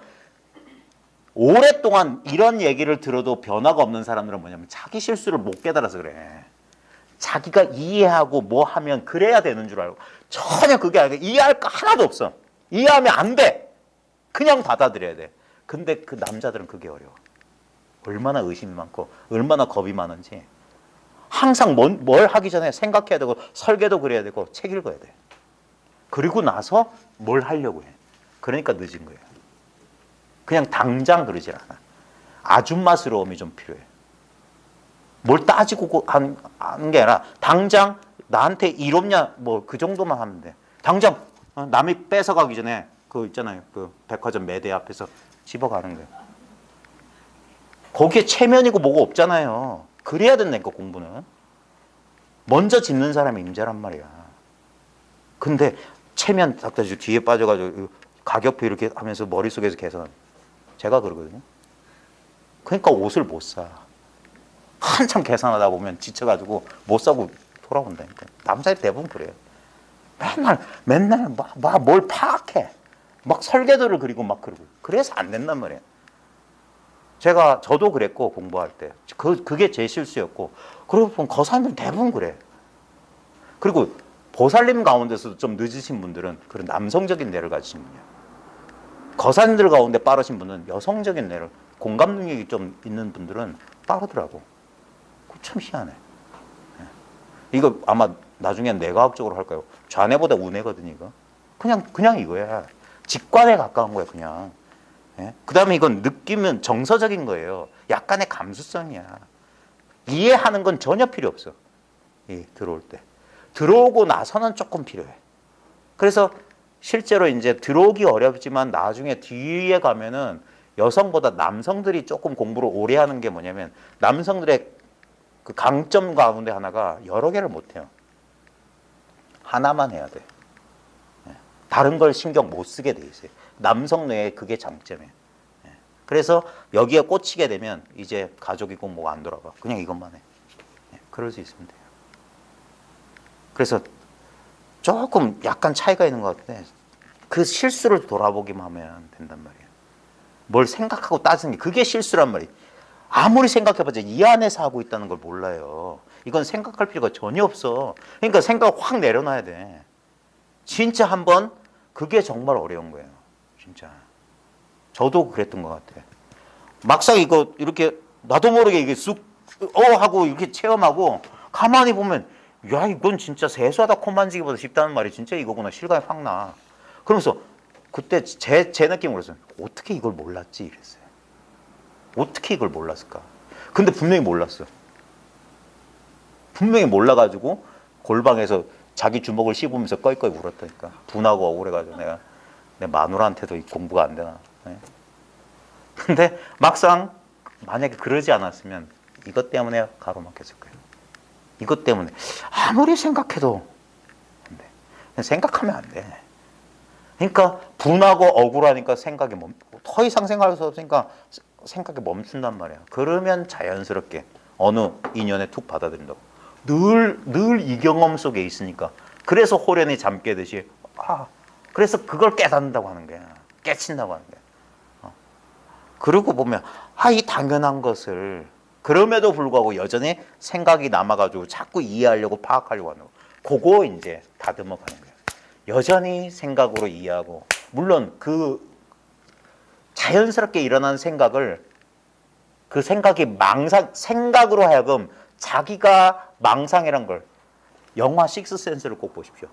오랫동안 이런 얘기를 들어도 변화가 없는 사람들은 뭐냐면 자기 실수를 못 깨달아서 그래. 자기가 이해하고 뭐 하면 그래야 되는 줄 알고 전혀 그게 아니고 이해할 거 하나도 없어. 이해하면 안 돼. 그냥 받아들여야 돼. 근데 그 남자들은 그게 어려워. 얼마나 의심이 많고 얼마나 겁이 많은지 항상 뭘 하기 전에 생각해야 되고 설계도 그려야 되고 책 읽어야 돼. 그리고 나서 뭘 하려고 해. 그러니까 늦은 거예요. 그냥 당장 그러질 않아. 아줌마스러움이 좀 필요해. 뭘 따지고 하는 게 아니라 당장 나한테 이롭냐 뭐 그 정도만 하면 돼. 당장 남이 뺏어가기 전에 그 있잖아요. 그 백화점 매대 앞에서 집어가는 거예요. 거기에 체면이고 뭐가 없잖아요. 그래야 된다니까 공부는. 먼저 짚는 사람이 임자란 말이야. 근데 체면 딱 다지고 뒤에 빠져가지고 가격표 이렇게 하면서 머릿속에서 계산. 제가 그러거든요. 그러니까 옷을 못 사. 한참 계산하다 보면 지쳐가지고 못 사고 돌아온다니까. 남자들 대부분 그래요. 맨날 뭘 파악해. 막 설계도를 그리고 막 그러고. 그래서 안 된단 말이에요. 저도 그랬고 공부할 때. 그게 제 실수였고. 그리고 보면 거사님들 대부분 그래. 그리고 보살님 가운데서도 좀 늦으신 분들은 그런 남성적인 뇌를 가지신 분이에요. 거사님들 가운데 빠르신 분은 여성적인 뇌를, 공감 능력이 좀 있는 분들은 빠르더라고. 참 희한해. 이거 아마 나중엔 뇌과학적으로 할까요? 좌뇌보다 우뇌거든요, 이거. 그냥 이거야. 직관에 가까운 거야, 그냥. 그 다음에 이건 느끼면 정서적인 거예요. 약간의 감수성이야. 이해하는 건 전혀 필요 없어. 들어올 때. 들어오고 나서는 조금 필요해. 그래서 실제로 이제 들어오기 어렵지만 나중에 뒤에 가면은 여성보다 남성들이 조금 공부를 오래 하는 게 뭐냐면 남성들의 그 강점 가운데 하나가 여러 개를 못 해요. 하나만 해야 돼. 다른 걸 신경 못 쓰게 돼 있어요. 남성 뇌에 그게 장점이에요. 그래서 여기에 꽂히게 되면 이제 가족이고 뭐가 안 돌아가. 그냥 이것만 해. 그럴 수 있으면 돼요. 그래서 조금 약간 차이가 있는 것 같은데 그 실수를 돌아보기만 하면 된단 말이에요. 뭘 생각하고 따지는 게 그게 실수란 말이에요. 아무리 생각해봤자 이 안에서 하고 있다는 걸 몰라요. 이건 생각할 필요가 전혀 없어. 그러니까 생각 확 내려놔야 돼. 진짜 한번 그게 정말 어려운 거예요. 진짜. 저도 그랬던 것 같아요. 막상 이거 이렇게 나도 모르게 이게 쑥 하고 이렇게 체험하고 가만히 보면 야 이건 진짜 세수하다 코 만지기보다 쉽다는 말이 진짜 이거구나 실감이 확 나. 그러면서 그때 제 느낌으로 서 어떻게 이걸 몰랐지 이랬어요. 어떻게 이걸 몰랐을까? 근데 분명히 몰랐어. 분명히 몰라가지고 골방에서 자기 주먹을 씹으면서 껄껄 울었다니까. 분하고 억울해가지고 내가 내 마누라한테도 공부가 안 되나. 네. 근데 막상 만약에 그러지 않았으면 이것 때문에 가로막혔을 거예요. 이것 때문에 아무리 생각해도 안 돼. 그냥 생각하면 안 돼. 그러니까 분하고 억울하니까 생각이 더 이상 생각할 수 없으니까 생각이 멈춘단 말이야. 그러면 자연스럽게 어느 인연에 툭 받아들인다고. 늘 이 경험 속에 있으니까. 그래서 호련히 잠 깨듯이 그래서 그걸 깨닫는다고 하는 거야. 깨친다고 하는 거야. 그러고 보면 이 당연한 것을 그럼에도 불구하고 여전히 생각이 남아가지고 자꾸 이해하려고 파악하려고 하는 거. 그거 이제 다듬어 가는 거예요. 여전히 생각으로 이해하고 물론 그 자연스럽게 일어나는 생각을 그 생각이 생각으로 하여금 자기가 망상이란 걸 영화 식스센스를 꼭 보십시오.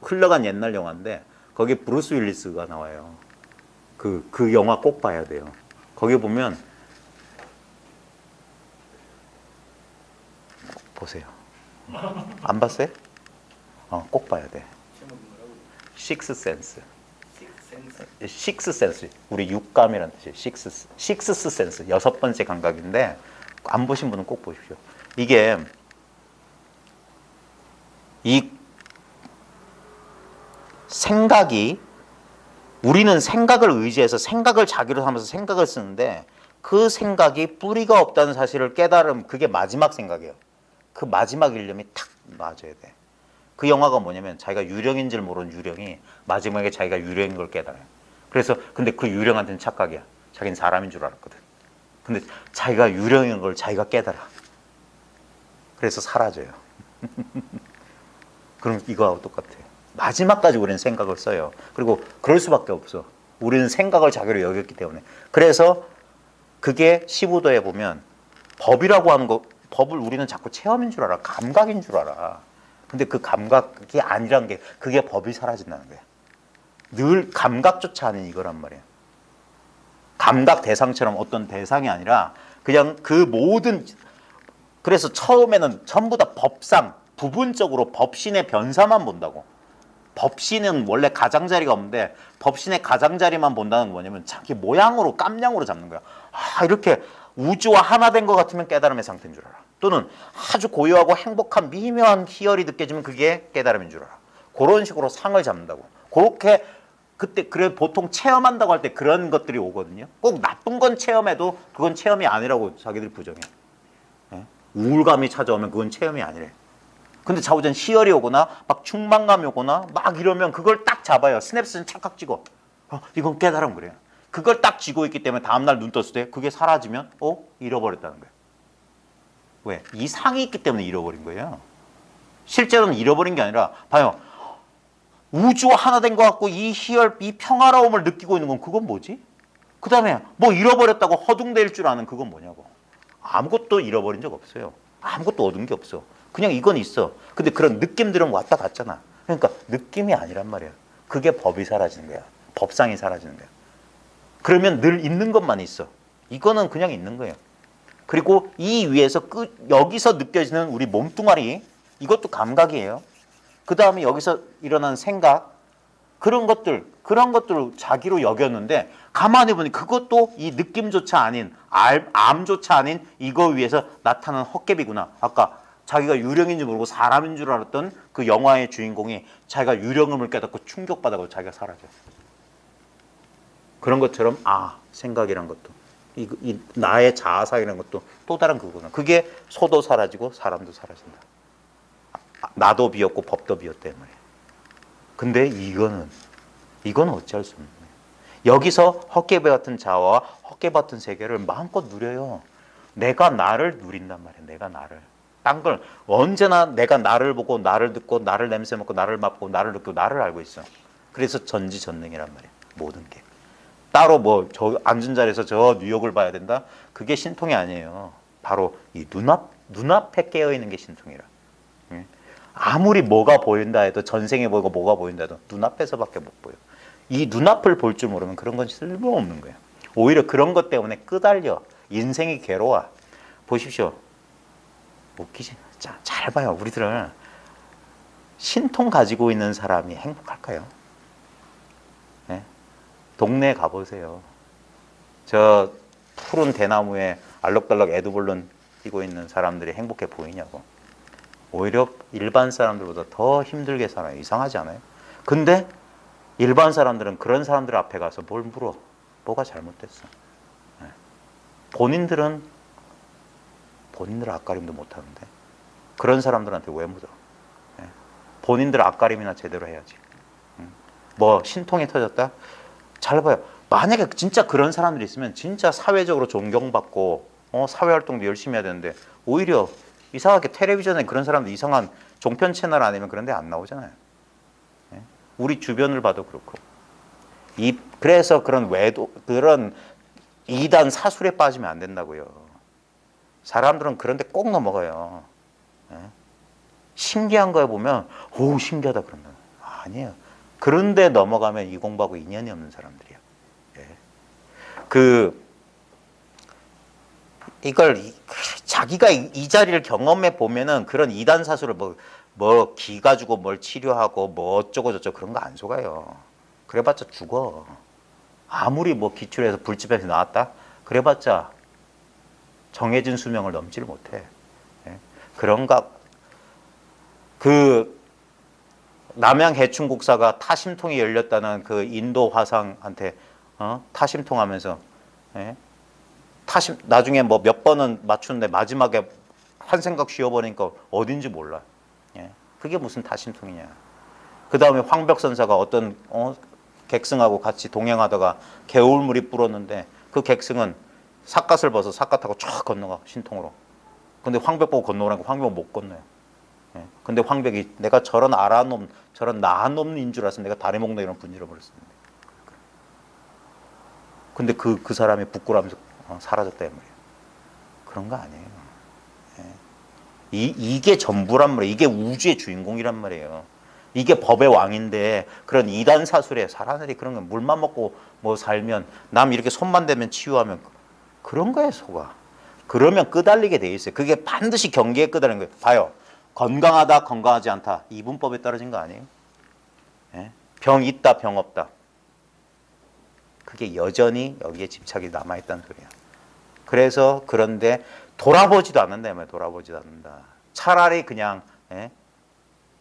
흘러간 옛날 영화인데 거기 브루스 윌리스가 나와요. 그 영화 꼭 봐야 돼요. 거기 보면 보세요. 안 봤어요? 꼭 봐야 돼. 식스센스. 식스센스. 우리 육감이라는 뜻이에요. 식스센스. 여섯 번째 감각인데 안 보신 분은 꼭 보십시오. 이게 이 생각이 우리는 생각을 의지해서 생각을 자기로 삼아서 생각을 쓰는데 그 생각이 뿌리가 없다는 사실을 깨달으면 그게 마지막 생각이에요. 그 마지막 일념이 탁 놔줘야 돼. 그 영화가 뭐냐면 자기가 유령인 줄 모르는 유령이 마지막에 자기가 유령인 걸 깨달아요. 그래서 근데 그 유령한테는 착각이야. 자기는 사람인 줄 알았거든. 근데 자기가 유령인 걸 자기가 깨달아. 그래서 사라져요. 그럼 이거하고 똑같아요. 마지막까지 우리는 생각을 써요. 그리고 그럴 수밖에 없어. 우리는 생각을 자기로 여겼기 때문에. 그래서 그게 시부도에 보면 법이라고 하는 거, 법을 우리는 자꾸 체험인 줄 알아. 감각인 줄 알아. 근데 그 감각이 아니란 게 그게 법이 사라진다는 거야. 늘 감각조차 아닌 이거란 말이야. 감각 대상처럼 어떤 대상이 아니라 그냥 그 모든 그래서 처음에는 전부 다 법상 부분적으로 법신의 변사만 본다고. 법신은 원래 가장자리가 없는데 법신의 가장자리만 본다는 건 뭐냐면 자기 모양으로 깜냥으로 잡는 거야. 이렇게 우주와 하나 된 것 같으면 깨달음의 상태인 줄 알아. 또는 아주 고요하고 행복한 미묘한 희열이 느껴지면 그게 깨달음인 줄 알아. 그런 식으로 상을 잡는다고. 그렇게 그때 그래 보통 체험한다고 할 때 그런 것들이 오거든요. 꼭 나쁜 건 체험해도 그건 체험이 아니라고 자기들이 부정해. 우울감이 찾아오면 그건 체험이 아니래. 근데 좌우전 희열이 오거나 막 충만감이 오거나 막 이러면 그걸 딱 잡아요. 스냅스는 착각 찍어. 이건 깨달음 그래요. 그걸 딱 쥐고 있기 때문에 다음날 눈 떴을 때 그게 사라지면 잃어버렸다는 거예요. 왜? 이 상이 있기 때문에 잃어버린 거예요. 실제로는 잃어버린 게 아니라 봐요. 우주와 하나 된 것 같고 이 희열, 이 평화로움을 느끼고 있는 건 그건 뭐지? 그 다음에 뭐 잃어버렸다고 허둥댈 줄 아는 그건 뭐냐고. 아무것도 잃어버린 적 없어요. 아무것도 얻은 게 없어. 그냥 이건 있어. 근데 그런 느낌들은 왔다 갔잖아. 그러니까 느낌이 아니란 말이야. 그게 법이 사라지는 거야. 법상이 사라지는 거야. 그러면 늘 있는 것만 있어. 이거는 그냥 있는 거예요. 그리고 이 위에서 여기서 느껴지는 우리 몸뚱아리 이것도 감각이에요. 그 다음에 여기서 일어나는 생각 그런 것들을 자기로 여겼는데 가만히 보니 그것도 이 느낌조차 아닌 암조차 아닌 이거 위에서 나타나는 헛개비구나. 아까 자기가 유령인지 모르고 사람인 줄 알았던 그 영화의 주인공이 자기가 유령음을 깨닫고 충격받아서 자기가 사라져요. 그런 것처럼 생각이란 것도 이 나의 자아상이라는 것도 또 다른 그거구나. 그게 소도 사라지고 사람도 사라진다. 나도 비었고 법도 비었단 말이에요. 근데 이거는 어찌할 수 없는 거예요. 여기서 헛개비 같은 자아와 헛개비 같은 세계를 마음껏 누려요. 내가 나를 누린단 말이에요. 내가 나를. 딴 걸 언제나 내가 나를 보고 나를 듣고 나를 냄새 맡고 나를 맡고 나를 느끼고 나를 알고 있어. 그래서 전지전능이란 말이야. 모든 게. 따로 뭐 저 앉은 자리에서 저 뉴욕을 봐야 된다? 그게 신통이 아니에요. 바로 이 눈앞에 깨어 있는 게 신통이라. 예? 아무리 뭐가 보인다 해도 전생에 보이고 뭐가 보인다 해도 눈앞에서밖에 못 보여. 이 눈앞을 볼 줄 모르면 그런 건 쓸모없는 거예요. 오히려 그런 것 때문에 끄달려. 인생이 괴로워. 보십시오. 웃기지? 자, 잘 봐요. 우리들은 신통 가지고 있는 사람이 행복할까요? 예? 동네에 가보세요. 저 푸른 대나무에 알록달록 에드벌룬 뛰고 있는 사람들이 행복해 보이냐고. 오히려 일반 사람들보다 더 힘들게 살아요. 이상하지 않아요? 근데 일반 사람들은 그런 사람들 앞에 가서 뭘 물어? 뭐가 잘못됐어? 예. 본인들 앞가림도 못하는데 그런 사람들한테 왜 묻어? 예. 본인들 앞가림이나 제대로 해야지. 뭐 신통이 터졌다? 잘 봐요. 만약에 진짜 그런 사람들이 있으면 진짜 사회적으로 존경받고 사회활동도 열심히 해야 되는데 오히려 이상하게 텔레비전에 그런 사람들 이상한 종편 채널 아니면 그런 데 안 나오잖아요. 예? 우리 주변을 봐도 그렇고. 그래서 그런 이단 사술에 빠지면 안 된다고요. 사람들은 그런 데 꼭 넘어가요. 예? 신기한 거에 보면 오 신기하다 그러면 아니에요. 그런데 넘어가면 이 공부하고 인연이 없는 사람들이야. 예. 이걸 자기가 이 자리를 경험해 보면은 그런 이단 사술을 뭐 기 가지고 뭘 치료하고 뭐 어쩌고 저쩌고 그런 거 안 속아요. 그래봤자 죽어. 아무리 뭐 기출해서 불집에서 나왔다. 그래봤자 정해진 수명을 넘지를 못해. 예. 그런가 그 남양 해충국사가 타심통이 열렸다는 그 인도 화상한테 타심통하면서 예? 나중에 뭐 몇 번은 맞추는데 마지막에 한 생각 쉬어버리니까 어딘지 몰라. 예? 그게 무슨 타심통이냐. 그 다음에 황벽선사가 어떤 객승하고 같이 동행하다가 개울물이 불었는데 그 객승은 삿갓을 벗어 삿갓하고 쫙 건너가 신통으로. 근데 황벽 보고 건너라니까 황벽은 못 건너요. 예. 근데 황벽이 내가 저런 아란 놈, 저런 나한 놈인 줄 알았으면 내가 다리 목나 이런 분질러 버렸습니다. 근데 그 사람이 부끄러워하면서 사라졌다 말이에요. 그런 거 아니에요. 예. 이게 전부란 말이에요. 이게 우주의 주인공이란 말이에요. 이게 법의 왕인데 그런 이단 사술에 사람들이 그런 거 물만 먹고 뭐 살면 남 이렇게 손만 대면 치유하면 그런 거에 속아. 그러면 끄달리게 돼 있어요. 그게 반드시 경계에 끄달리는 거예요. 봐요. 건강하다, 건강하지 않다. 이분법에 떨어진 거 아니에요? 예? 병 있다, 병 없다. 그게 여전히 여기에 집착이 남아있다는 소리야. 그래서 그런데 돌아보지도 않는다. 돌아보지도 않는다. 차라리 그냥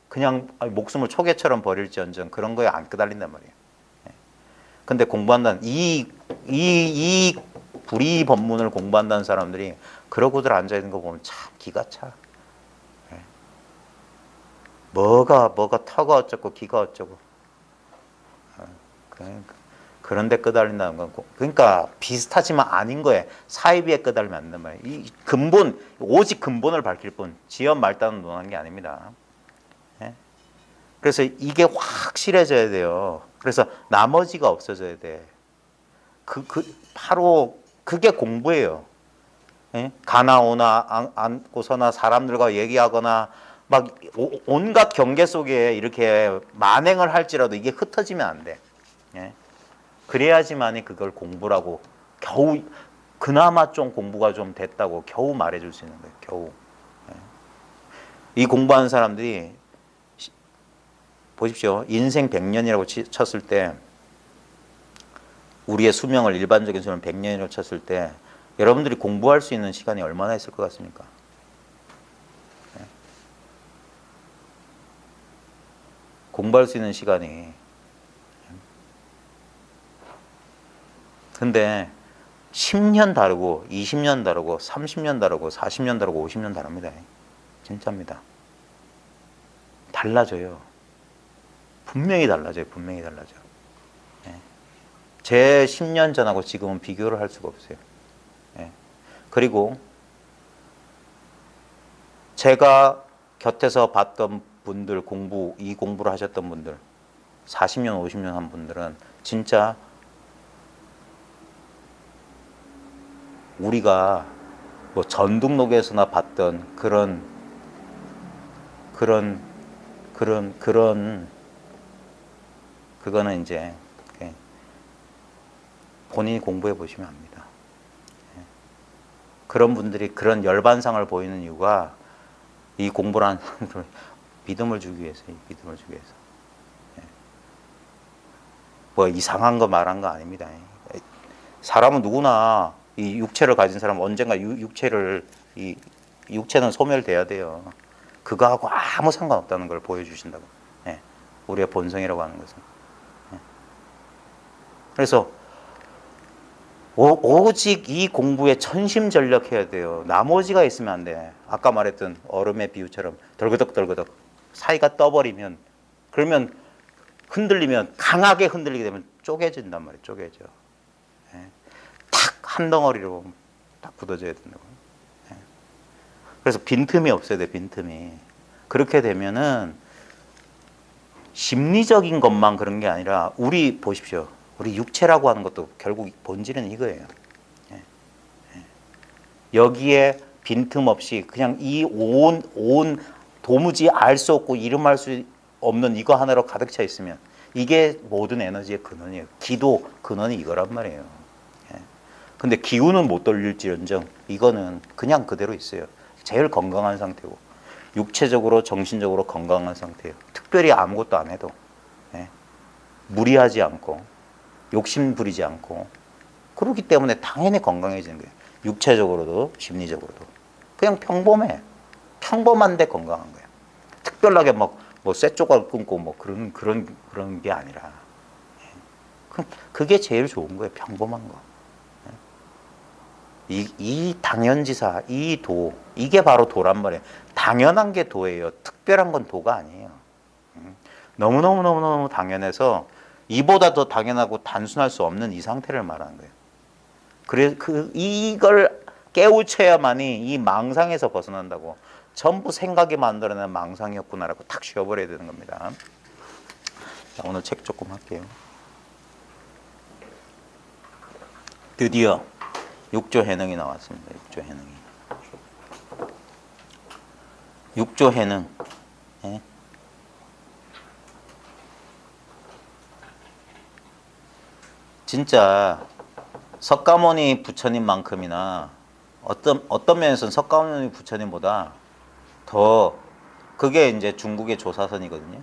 그냥 목숨을 초계처럼 버릴지언정 그런 거에 안 끄달린단 말이에요. 근데 공부한다는 이 불이 법문을 공부한다는 사람들이 그러고들 앉아있는 거 보면 참 기가 차. 뭐가 터가 어쩌고 기가 어쩌고 그런데 끄달린다는 건 그러니까 비슷하지만 아닌 거예요. 사이비에 끄달리면 안 된단 말이에요. 이 근본 오직 근본을 밝힐 뿐 지연 말단은 논한 게 아닙니다. 그래서 이게 확실해져야 돼요. 그래서 나머지가 없어져야 돼. 바로 그게 공부예요. 가나오나 앉고서나 사람들과 얘기하거나 막 온갖 경계 속에 이렇게 만행을 할지라도 이게 흩어지면 안 돼. 그래야지만이 그걸 공부라고 겨우 그나마 좀 공부가 좀 됐다고 겨우 말해줄 수 있는 거예요. 겨우. 이 공부하는 사람들이 보십시오. 인생 100년이라고 쳤을 때 우리의 수명을 일반적인 수명 100년이라고 쳤을 때 여러분들이 공부할 수 있는 시간이 얼마나 있을 것 같습니까? 공부할 수 있는 시간이 근데 10년 다르고 20년 다르고 30년 다르고 40년 다르고 50년 다릅니다. 진짜입니다. 달라져요. 분명히 달라져요. 분명히 달라져요. 제 10년 전하고 지금은 비교를 할 수가 없어요. 그리고 제가 곁에서 봤던 분들 이 공부를 하셨던 분들 40년, 50년 한 분들은 진짜 우리가 뭐 전등록에서나 봤던 그거는 이제 본인이 공부해 보시면 압니다. 그런 분들이 그런 열반상을 보이는 이유가 이 공부를 하는 사람들 믿음을 주기 위해서, 믿음을 주기 위해서. 뭐 이상한 거 말한 거 아닙니다. 사람은 누구나 이 육체를 가진 사람은 언젠가 이 육체는 소멸돼야 돼요. 그거하고 아무 상관없다는 걸 보여주신다고. 우리의 본성이라고 하는 것은. 그래서 오직 이 공부에 천심전력해야 돼요. 나머지가 있으면 안 돼. 아까 말했던 얼음의 비유처럼 덜그덕덜그덕 사이가 떠버리면, 그러면 흔들리면, 강하게 흔들리게 되면 쪼개진단 말이에요. 쪼개져. 탁 한 덩어리로 딱 굳어져야 된다고. 그래서 빈틈이 없어야 돼. 빈틈이. 그렇게 되면은 심리적인 것만 그런 게 아니라, 우리 보십시오. 우리 육체라고 하는 것도 결국 본질은 이거예요. 여기에 빈틈없이 그냥 이 온 도무지 알 수 없고 이름할 수 없는 이거 하나로 가득 차 있으면 이게 모든 에너지의 근원이에요. 기도 근원이 이거란 말이에요. 근데 기운은 못 돌릴지언정 이거는 그냥 그대로 있어요. 제일 건강한 상태고, 육체적으로 정신적으로 건강한 상태예요. 특별히 아무것도 안 해도 무리하지 않고 욕심 부리지 않고, 그렇기 때문에 당연히 건강해지는 거예요. 육체적으로도 심리적으로도 그냥 평범해. 평범한데 건강한 거예요. 특별하게 뭐 쇠조각 끊고 뭐 그런 게 아니라, 그게 제일 좋은 거예요. 평범한 거. 이 당연지사, 이 도, 이게 바로 도란 말이에요. 당연한 게 도예요. 특별한 건 도가 아니에요. 너무너무 당연해서 이보다 더 당연하고 단순할 수 없는 이 상태를 말하는 거예요. 그래, 이걸 깨우쳐야만이 이 망상에서 벗어난다고. 전부 생각이 만들어낸 망상이었구나라고 탁 쉬어버려야 되는 겁니다. 자, 오늘 책 조금 할게요. 드디어 육조 해능이 나왔습니다. 육조 해능이. 육조 해능. 진짜 석가모니 부처님만큼이나 어떤 면에서는 석가모니 부처님보다 더, 그게 이제 중국의 조사선이거든요.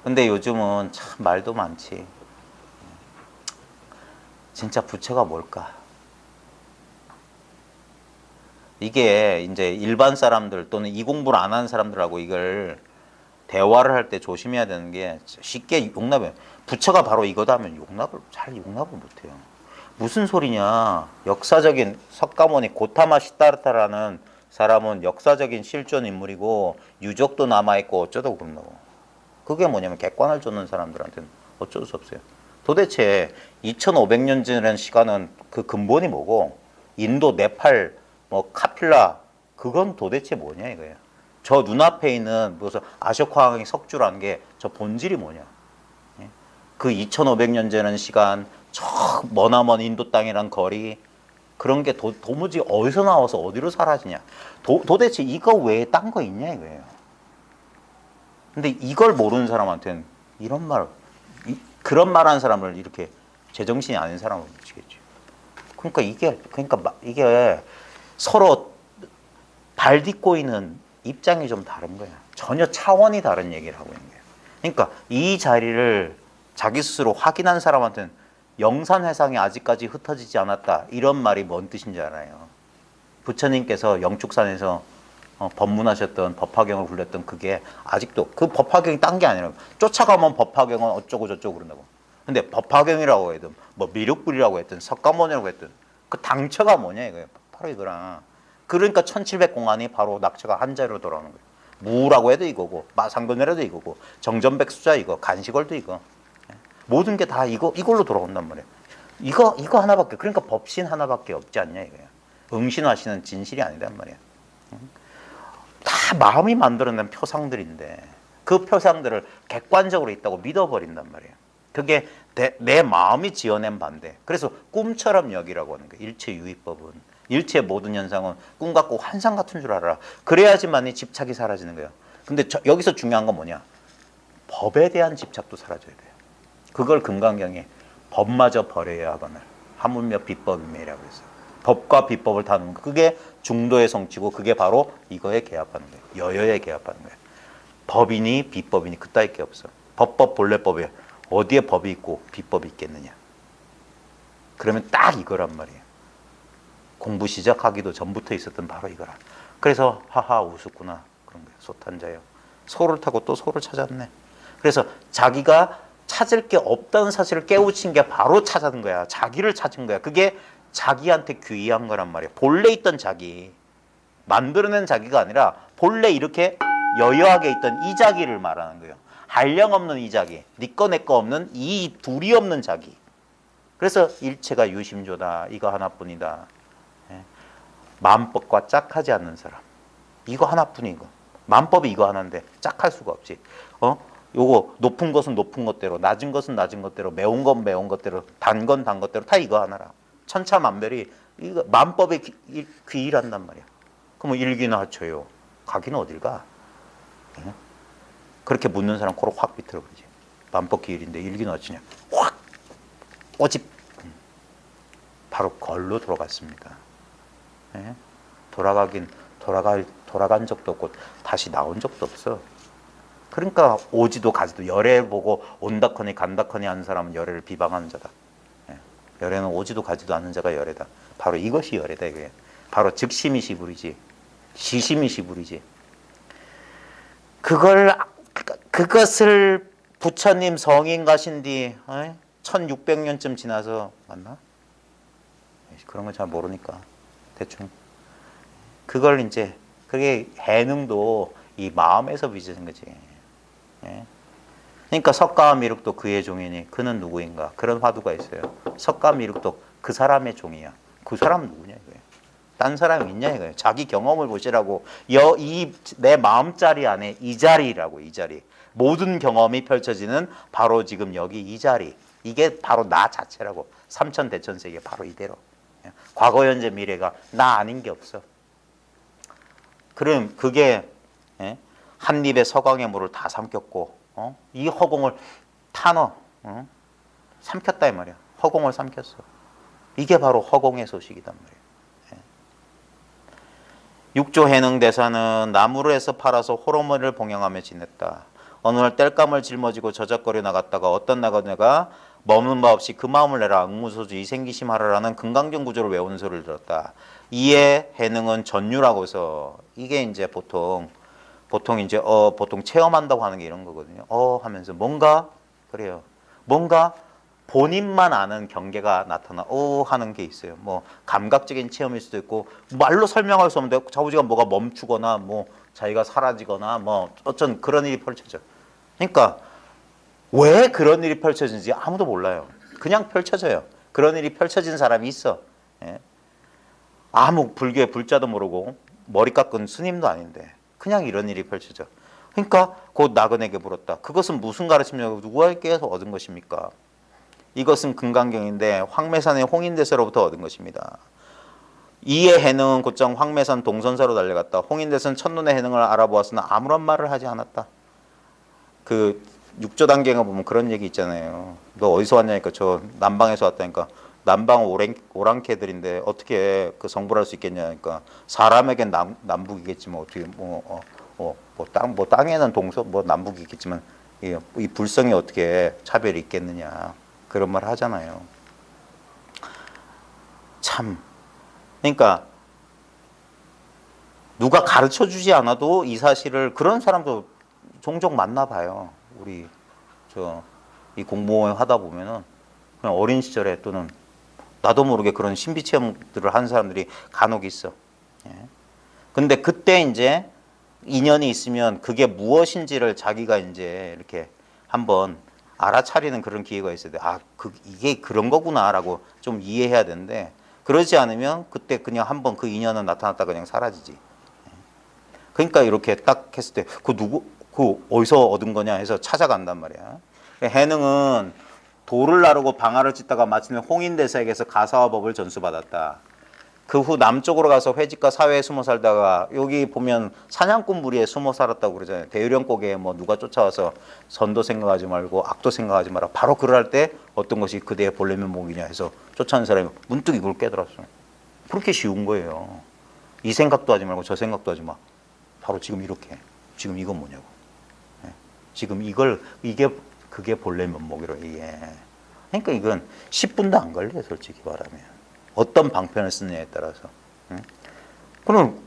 근데 요즘은 참 말도 많지. 진짜 부처가 뭘까? 이게 이제 일반 사람들 또는 이 공부를 안 하는 사람들하고 이걸 대화를 할 때 조심해야 되는 게, 쉽게 용납해요. 부처가 바로 이거다 하면 잘 용납을 못해요. 무슨 소리냐. 역사적인 석가모니 고타마 시타르타라는 사람은 역사적인 실존 인물이고 유적도 남아있고 어쩌다고 그런다고. 그게 뭐냐면 객관을 쫓는 사람들한테는 어쩔 수 없어요. 도대체 2500년 전이라는 시간은 그 근본이 뭐고, 인도, 네팔, 뭐 카필라, 그건 도대체 뭐냐 이거예요. 저 눈앞에 있는 무슨 아쇼카왕의 석주라는 게 저 본질이 뭐냐. 그 2500년 전이라는 시간, 저 머나먼 인도 땅이란 거리, 그런 게 도무지 어디서 나와서 어디로 사라지냐. 도대체 이거 외에 딴 거 있냐 이거예요. 근데 이걸 모르는 사람한테는 그런 말 하는 사람을 이렇게 제정신이 아닌 사람으로 미치겠죠. 그러니까 이게 서로 발딛고 있는 입장이 좀 다른 거야. 전혀 차원이 다른 얘기를 하고 있는 거예요. 그러니까 이 자리를 자기 스스로 확인한 사람한테는 영산회상이 아직까지 흩어지지 않았다, 이런 말이 뭔 뜻인지 알아요. 부처님께서 영축산에서 법문하셨던 법화경을 굴렸던 그게 아직도, 그 법화경이 딴 게 아니라, 쫓아가면 법화경은 어쩌고 저쩌고 그런다고. 근데 법화경이라고 해도 뭐 미륵불이라고 했든 석가모니라고 했든 그 당처가 뭐냐 이거예요. 바로 이거랑. 그러니까 1700공안이 바로 낙처가 한 자리로 돌아오는 거예요. 무라고 해도 이거고, 마상근이라도 이거고, 정전백수자 이거, 간시걸도 이거, 모든 게 다 이걸로 돌아온단 말이에요. 이거 하나밖에, 그러니까 법신 하나밖에 없지 않냐 이거예요. 응신하시는 진실이 아니란 말이에요. 다 마음이 만들어낸 표상들인데 그 표상들을 객관적으로 있다고 믿어버린단 말이에요. 그게 내 마음이 지어낸 반대. 그래서 꿈처럼 여기라고 하는 거예요. 일체유의법은. 일체의 모든 현상은 꿈 같고 환상 같은 줄 알아라. 그래야지만 이 집착이 사라지는 거예요. 근데 여기서 중요한 건 뭐냐? 법에 대한 집착도 사라져야 돼요. 그걸 금강경에 법마저 버려야 하거늘 하물며 비법임이라고 했어요. 법과 비법을 다루는 거. 그게 중도의 성취고 그게 바로 이거에 개합하는 거예요. 여여에 개합하는 거예요. 법이니 비법이니 그따위 게 없어. 법법 본래법에 어디에 법이 있고 비법이 있겠느냐. 그러면 딱 이거란 말이에요. 공부 시작하기도 전부터 있었던 바로 이거라. 그래서 하하 우습구나 그런 거예요. 소탄자요. 소를 타고 또 소를 찾았네. 그래서 자기가 찾을 게 없다는 사실을 깨우친 게 바로 찾은 거야. 자기를 찾은 거야. 그게 자기한테 귀한 거란 말이야. 본래 있던 자기, 만들어낸 자기가 아니라 본래 이렇게 여여하게 있던 이 자기를 말하는 거예요. 한량없는 이 자기, 니꺼 내꺼 없는 이 둘이 없는 자기. 그래서 일체가 유심조다. 이거 하나뿐이다. 만법과 짝하지 않는 사람. 이거 하나뿐이고. 만법이 이거 하나인데 짝할 수가 없지. 요거 높은 것은 높은 것대로, 낮은 것은 낮은 것대로, 매운 건 매운 것대로, 단 건 단 것대로 다 이거 하나라. 천차만별이 이거 만법에 귀일한단 말이야. 그럼 일기나 하쳐요. 가기는 어딜 가? 그렇게 묻는 사람 코로 확 비틀어버리지. 만법 기일인데 일기는 어찌냐? 확 꼬집. 바로 걸로 돌아갔습니다. 돌아간 적도 없고 다시 나온 적도 없어. 그러니까 오지도 가지도 열애 보고 온다커니 간다커니 하는 사람은 열애를 비방하는 자다. 열애는 오지도 가지도 않는 자가 열애다. 바로 이것이 열애다 이거예요. 바로 즉심이 시불이지. 시심이 시불이지. 그것을 부처님 성인 가신 뒤 1600년쯤 지나서 맞나? 그런 건 잘 모르니까 대충 그걸 이제 그게 해능도 이 마음에서 빚어진 거지. 그러니까 석가미륵도 그의 종이니 그는 누구인가? 그런 화두가 있어요. 석가미륵도 그 사람의 종이야. 그 사람은 누구냐 이거예요. 딴 사람이 있냐 이거예요. 자기 경험을 보시라고. 내 마음자리 안에 이 자리라고. 이 자리. 모든 경험이 펼쳐지는 바로 지금 여기 이 자리. 이게 바로 나 자체라고. 삼천대천세계 바로 이대로. 과거 현재 미래가 나 아닌 게 없어. 그럼 그게 한 입에 서강의 물을 다 삼켰고 이 허공을 탄어 삼켰다 이 말이야. 허공을 삼켰어. 이게 바로 허공의 소식이단 말이야. 육조 해능 대사는 나무를 해서 팔아서 호러머니를 봉양하며 지냈다. 어느 날 땔감을 짊어지고 저작거려 나갔다가 어떤 나그네가 머무는 바 없이 그 마음을 내라 응무소주 이생기심하라라는 금강경 구조를 외우는 소리를 들었다. 이에 해능은 전유라고 해서 이게 이제 보통 이제 보통 체험한다고 하는 게 이런 거거든요. 하면서 뭔가 그래요. 뭔가 본인만 아는 경계가 나타나 하는 게 있어요. 뭐 감각적인 체험일 수도 있고 말로 설명할 수 없는데 좌우지간 뭐가 멈추거나 뭐 자기가 사라지거나 뭐 어쩐 그런 일이 펼쳐져. 그러니까 왜 그런 일이 펼쳐지는지 아무도 몰라요. 그냥 펼쳐져요. 그런 일이 펼쳐진 사람이 있어. 아무 불교의 불자도 모르고 머리 깎은 스님도 아닌데 그냥 이런 일이 펼쳐져. 그러니까 곧 나그네에게 물었다. 그것은 무슨 가르침이냐고 누구에게서 얻은 것입니까? 이것은 금강경인데 황매산의 홍인대사로부터 얻은 것입니다. 이의 해능은 곧장 황매산 동선사로 달려갔다. 홍인대사는 첫눈에 해능을 알아보았으나 아무런 말을 하지 않았다. 그 육조 단계가 보면 그런 얘기 있잖아요. 너 어디서 왔냐니까 저 남방에서 왔다니까. 남방 오랑캐들인데 어떻게 그 성불할 수 있겠냐니까. 사람에겐 남북이겠지만 어떻게 땅에는 동서 남북이겠지만 이 불성이 어떻게 차별이 있겠느냐. 그런 말 하잖아요. 참. 그러니까 누가 가르쳐 주지 않아도 이 사실을 그런 사람도 종종 만나 봐요. 우리 이 공무원 하다 보면은 그냥 어린 시절에 또는 나도 모르게 그런 신비 체험들을 하는 사람들이 간혹 있어. 근데 그때 이제 인연이 있으면 그게 무엇인지를 자기가 이제 이렇게 한번 알아차리는 그런 기회가 있어야 돼. 이게 그런 거구나라고 좀 이해해야 되는데 그러지 않으면 그때 그냥 한번 그 인연은 나타났다 그냥 사라지지. 그러니까 이렇게 딱 했을 때 그 어디서 얻은 거냐 해서 찾아간단 말이야. 해능은 돌을 나르고 방아를 찢다가 마침내 홍인대사에게서 가사와 법을 전수받았다. 그 후 남쪽으로 가서 회직과 사회에 숨어 살다가 여기 보면 사냥꾼 무리에 숨어 살았다고 그러잖아요. 대유령곡에 뭐 누가 쫓아와서 선도 생각하지 말고 악도 생각하지 마라. 바로 그럴 때 어떤 것이 그대의 본래 면목이냐 해서 쫓아오는 사람이 문득 이걸 깨달았어요. 그렇게 쉬운 거예요. 이 생각도 하지 말고 저 생각도 하지 마. 바로 지금 이렇게. 지금 이건 뭐냐고. 지금 이게 그게 본래 면목이로 이게. 그러니까 이건 10분도 안 걸려요, 솔직히 말하면. 어떤 방편을 쓰느냐에 따라서.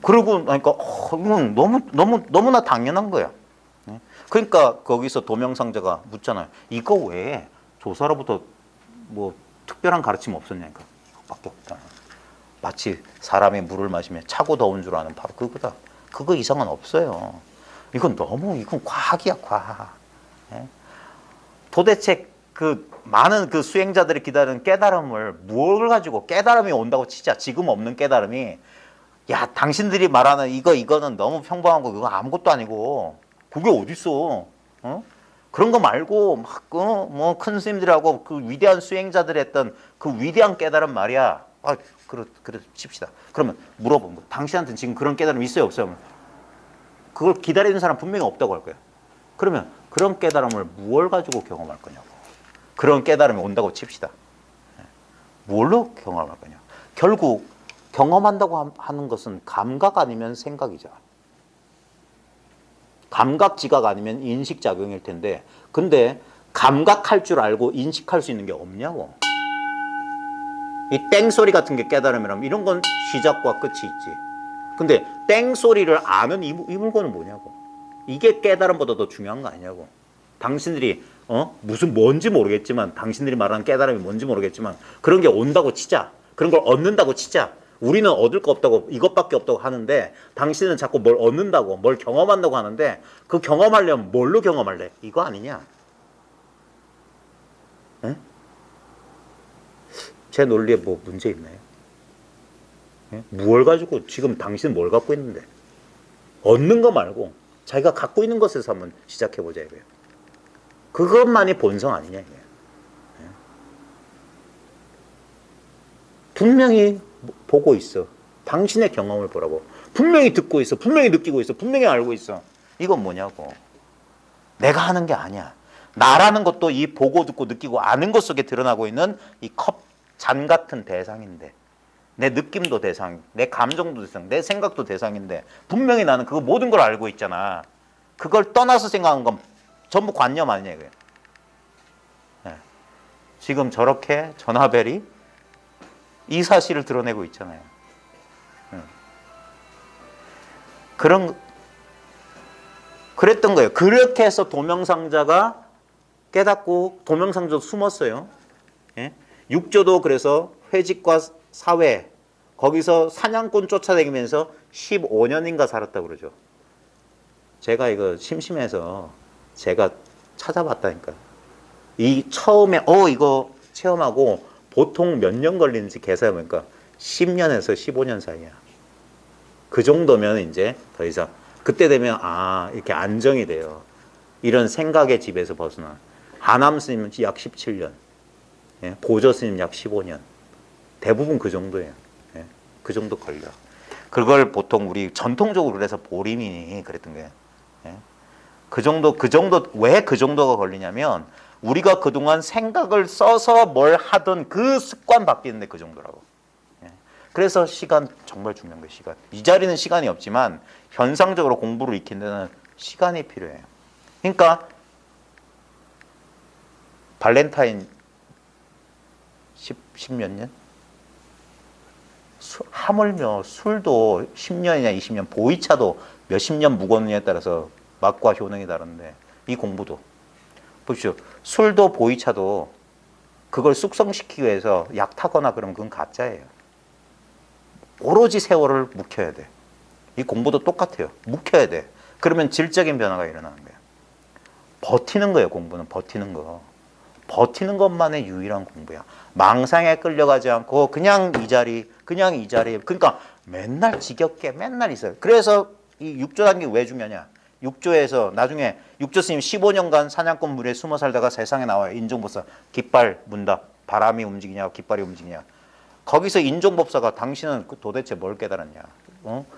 그러고 나니까 이건 너무나 당연한 거야. 그러니까 거기서 도명상자가 묻잖아요. 이거 외에 조사로부터 뭐 특별한 가르침 없었냐니까. 이거밖에 없다. 마치 사람이 물을 마시면 차고 더운 줄 아는 바로 그거다. 그거 이상은 없어요. 이건 과학이야, 과학. 도대체 그 많은 그 수행자들이 기다리는 깨달음을 무엇을 가지고 깨달음이 온다고 치자. 지금 없는 깨달음이 야 당신들이 말하는 이거는 너무 평범한 거 그거 아무것도 아니고 그게 어딨어. 그런 거 말고 막 뭐 큰 스님들하고 그 위대한 수행자들이 했던 그 위대한 깨달음 말이야. 그래 칩시다. 그러면 물어보는 거. 당신한테는 지금 그런 깨달음 있어요, 없어요? 그걸 기다리는 사람 분명히 없다고 할 거야. 그러면 그런 깨달음을 무엇을 가지고 경험할 거냐고. 그런 깨달음이 온다고 칩시다. 뭘로 경험할 거냐. 결국 경험한다고 하는 것은 감각 아니면 생각이죠. 감각 지각 아니면 인식작용일 텐데 근데 감각할 줄 알고 인식할 수 있는 게 없냐고. 이 땡소리 같은 게 깨달음이라면 이런 건 시작과 끝이 있지. 근데 땡소리를 아는 이 물건은 뭐냐고. 이게 깨달음보다 더 중요한 거 아니냐고. 당신들이 뭔지 모르겠지만 당신들이 말하는 깨달음이 뭔지 모르겠지만 그런 게 온다고 치자. 그런 걸 얻는다고 치자. 우리는 얻을 거 없다고 이것밖에 없다고 하는데 당신은 자꾸 뭘 얻는다고 뭘 경험한다고 하는데 그 경험하려면 뭘로 경험할래? 이거 아니냐? 에? 제 논리에 뭐 문제 있나요? 에? 무엇을 가지고 지금 당신은 뭘 갖고 있는데 얻는 거 말고 자기가 갖고 있는 것에서 한번 시작해보자 이거예요. 그것만이 본성 아니냐 이거예요. 분명히 보고 있어. 당신의 경험을 보라고. 분명히 듣고 있어. 분명히 느끼고 있어. 분명히 알고 있어. 이건 뭐냐고. 내가 하는 게 아니야. 나라는 것도 이 보고 듣고 느끼고 아는 것 속에 드러나고 있는 이 컵 잔 같은 대상인데 내 느낌도 대상, 내 감정도 대상, 내 생각도 대상인데 분명히 나는 그거 모든 걸 알고 있잖아. 그걸 떠나서 생각하는 건 전부 관념 아니냐 이거예요. 네. 지금 저렇게 전하벨이 이 사실을 드러내고 있잖아요. 그랬던 거예요. 그렇게 해서 도명상자가 깨닫고 도명상자도 숨었어요. 예? 육조도 그래서 회직과 사회 거기서 사냥꾼 쫓아다니면서 15년인가 살았다고 그러죠. 제가 이거 심심해서 제가 찾아봤다니까. 이 처음에 이거 체험하고 보통 몇 년 걸리는지 계산해보니까 10년에서 15년 사이야. 그 정도면 이제 더 이상 그때 되면 이렇게 안정이 돼요. 이런 생각의 집에서 벗어나. 하남 스님은 약 17년, 예? 보조 스님 약 15년. 대부분 그 정도예요. 예? 그 정도 걸려. 그걸 보통 우리 전통적으로 그래서 보리민이 그랬던 거예요. 예? 그 정도 왜 그 정도가 걸리냐면 우리가 그동안 생각을 써서 뭘 하던 그 습관 바뀌는데 그 정도라고. 예? 그래서 시간 정말 중요한 거예요. 시간. 이 자리는 시간이 없지만 현상적으로 공부를 익히는 데는 시간이 필요해요. 그러니까 발렌타인 10몇 년? 하물며 술도 10년이냐 20년, 보이차도 몇십 년 묵었느냐에 따라서 맛과 효능이 다른데 이 공부도 보십시오. 술도 보이차도 그걸 숙성시키기 위해서 약 타거나 그러면 그건 가짜예요. 오로지 세월을 묵혀야 돼. 이 공부도 똑같아요. 묵혀야 돼. 그러면 질적인 변화가 일어나는 거예요. 버티는 거예요. 공부는 버티는 거. 버티는 것만의 유일한 공부야. 망상에 끌려가지 않고 그냥 이 자리 그러니까 맨날 지겹게 맨날 있어요. 그래서 이 6조 단계가 왜 중요하냐? 6조에서 나중에 6조 스님 15년간 사냥꾼 무리에 숨어 살다가 세상에 나와요. 인종법사. 깃발 문다. 바람이 움직이냐 깃발이 움직이냐. 거기서 인종법사가 당신은 도대체 뭘 깨달았냐.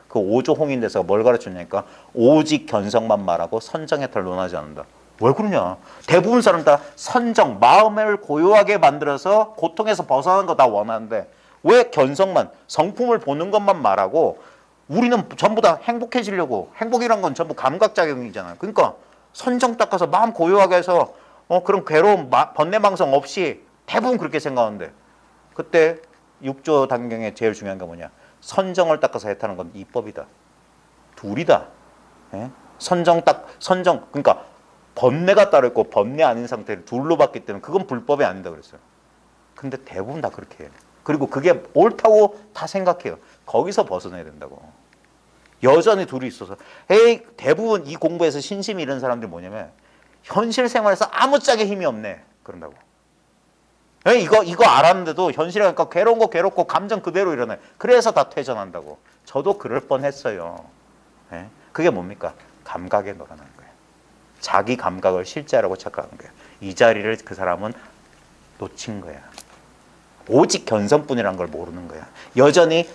그 5조 홍인대사가 뭘 가르쳤냐니까 오직 견성만 말하고 선정해탈 논하지 않는다. 왜 그러냐. 대부분 사람 다 선정, 마음을 고요하게 만들어서 고통에서 벗어나는 거 다 원하는데 왜 견성만, 성품을 보는 것만 말하고 우리는 전부 다 행복해지려고. 행복이란 건 전부 감각작용이잖아요. 그러니까 선정 닦아서 마음 고요하게 해서 그런 괴로움, 번뇌망성 없이 대부분 그렇게 생각하는데 그때 6조 단경에 제일 중요한 게 뭐냐. 선정을 닦아서 해타는 건 이법이다. 둘이다. 예? 선정, 그러니까 번뇌가 따로 있고 번뇌 아닌 상태를 둘로 봤기 때문에 그건 불법이 아니다 그랬어요. 근데 대부분 다 그렇게 해요. 그리고 그게 옳다고 다 생각해요. 거기서 벗어나야 된다고. 여전히 둘이 있어서 대부분 이 공부에서 신심이 잃은 사람들이 뭐냐면 현실 생활에서 아무짝에 힘이 없네 그런다고. 이거 알았는데도 현실에 가니까 괴로운 거 괴롭고 감정 그대로 일어나요. 그래서 다 퇴전한다고. 저도 그럴 뻔했어요. 그게 뭡니까? 감각에 놀아나는 거예요. 자기 감각을 실제라고 착각한 거예요. 이 자리를 그 사람은 놓친 거야. 오직 견성뿐이라는 걸 모르는 거야. 여전히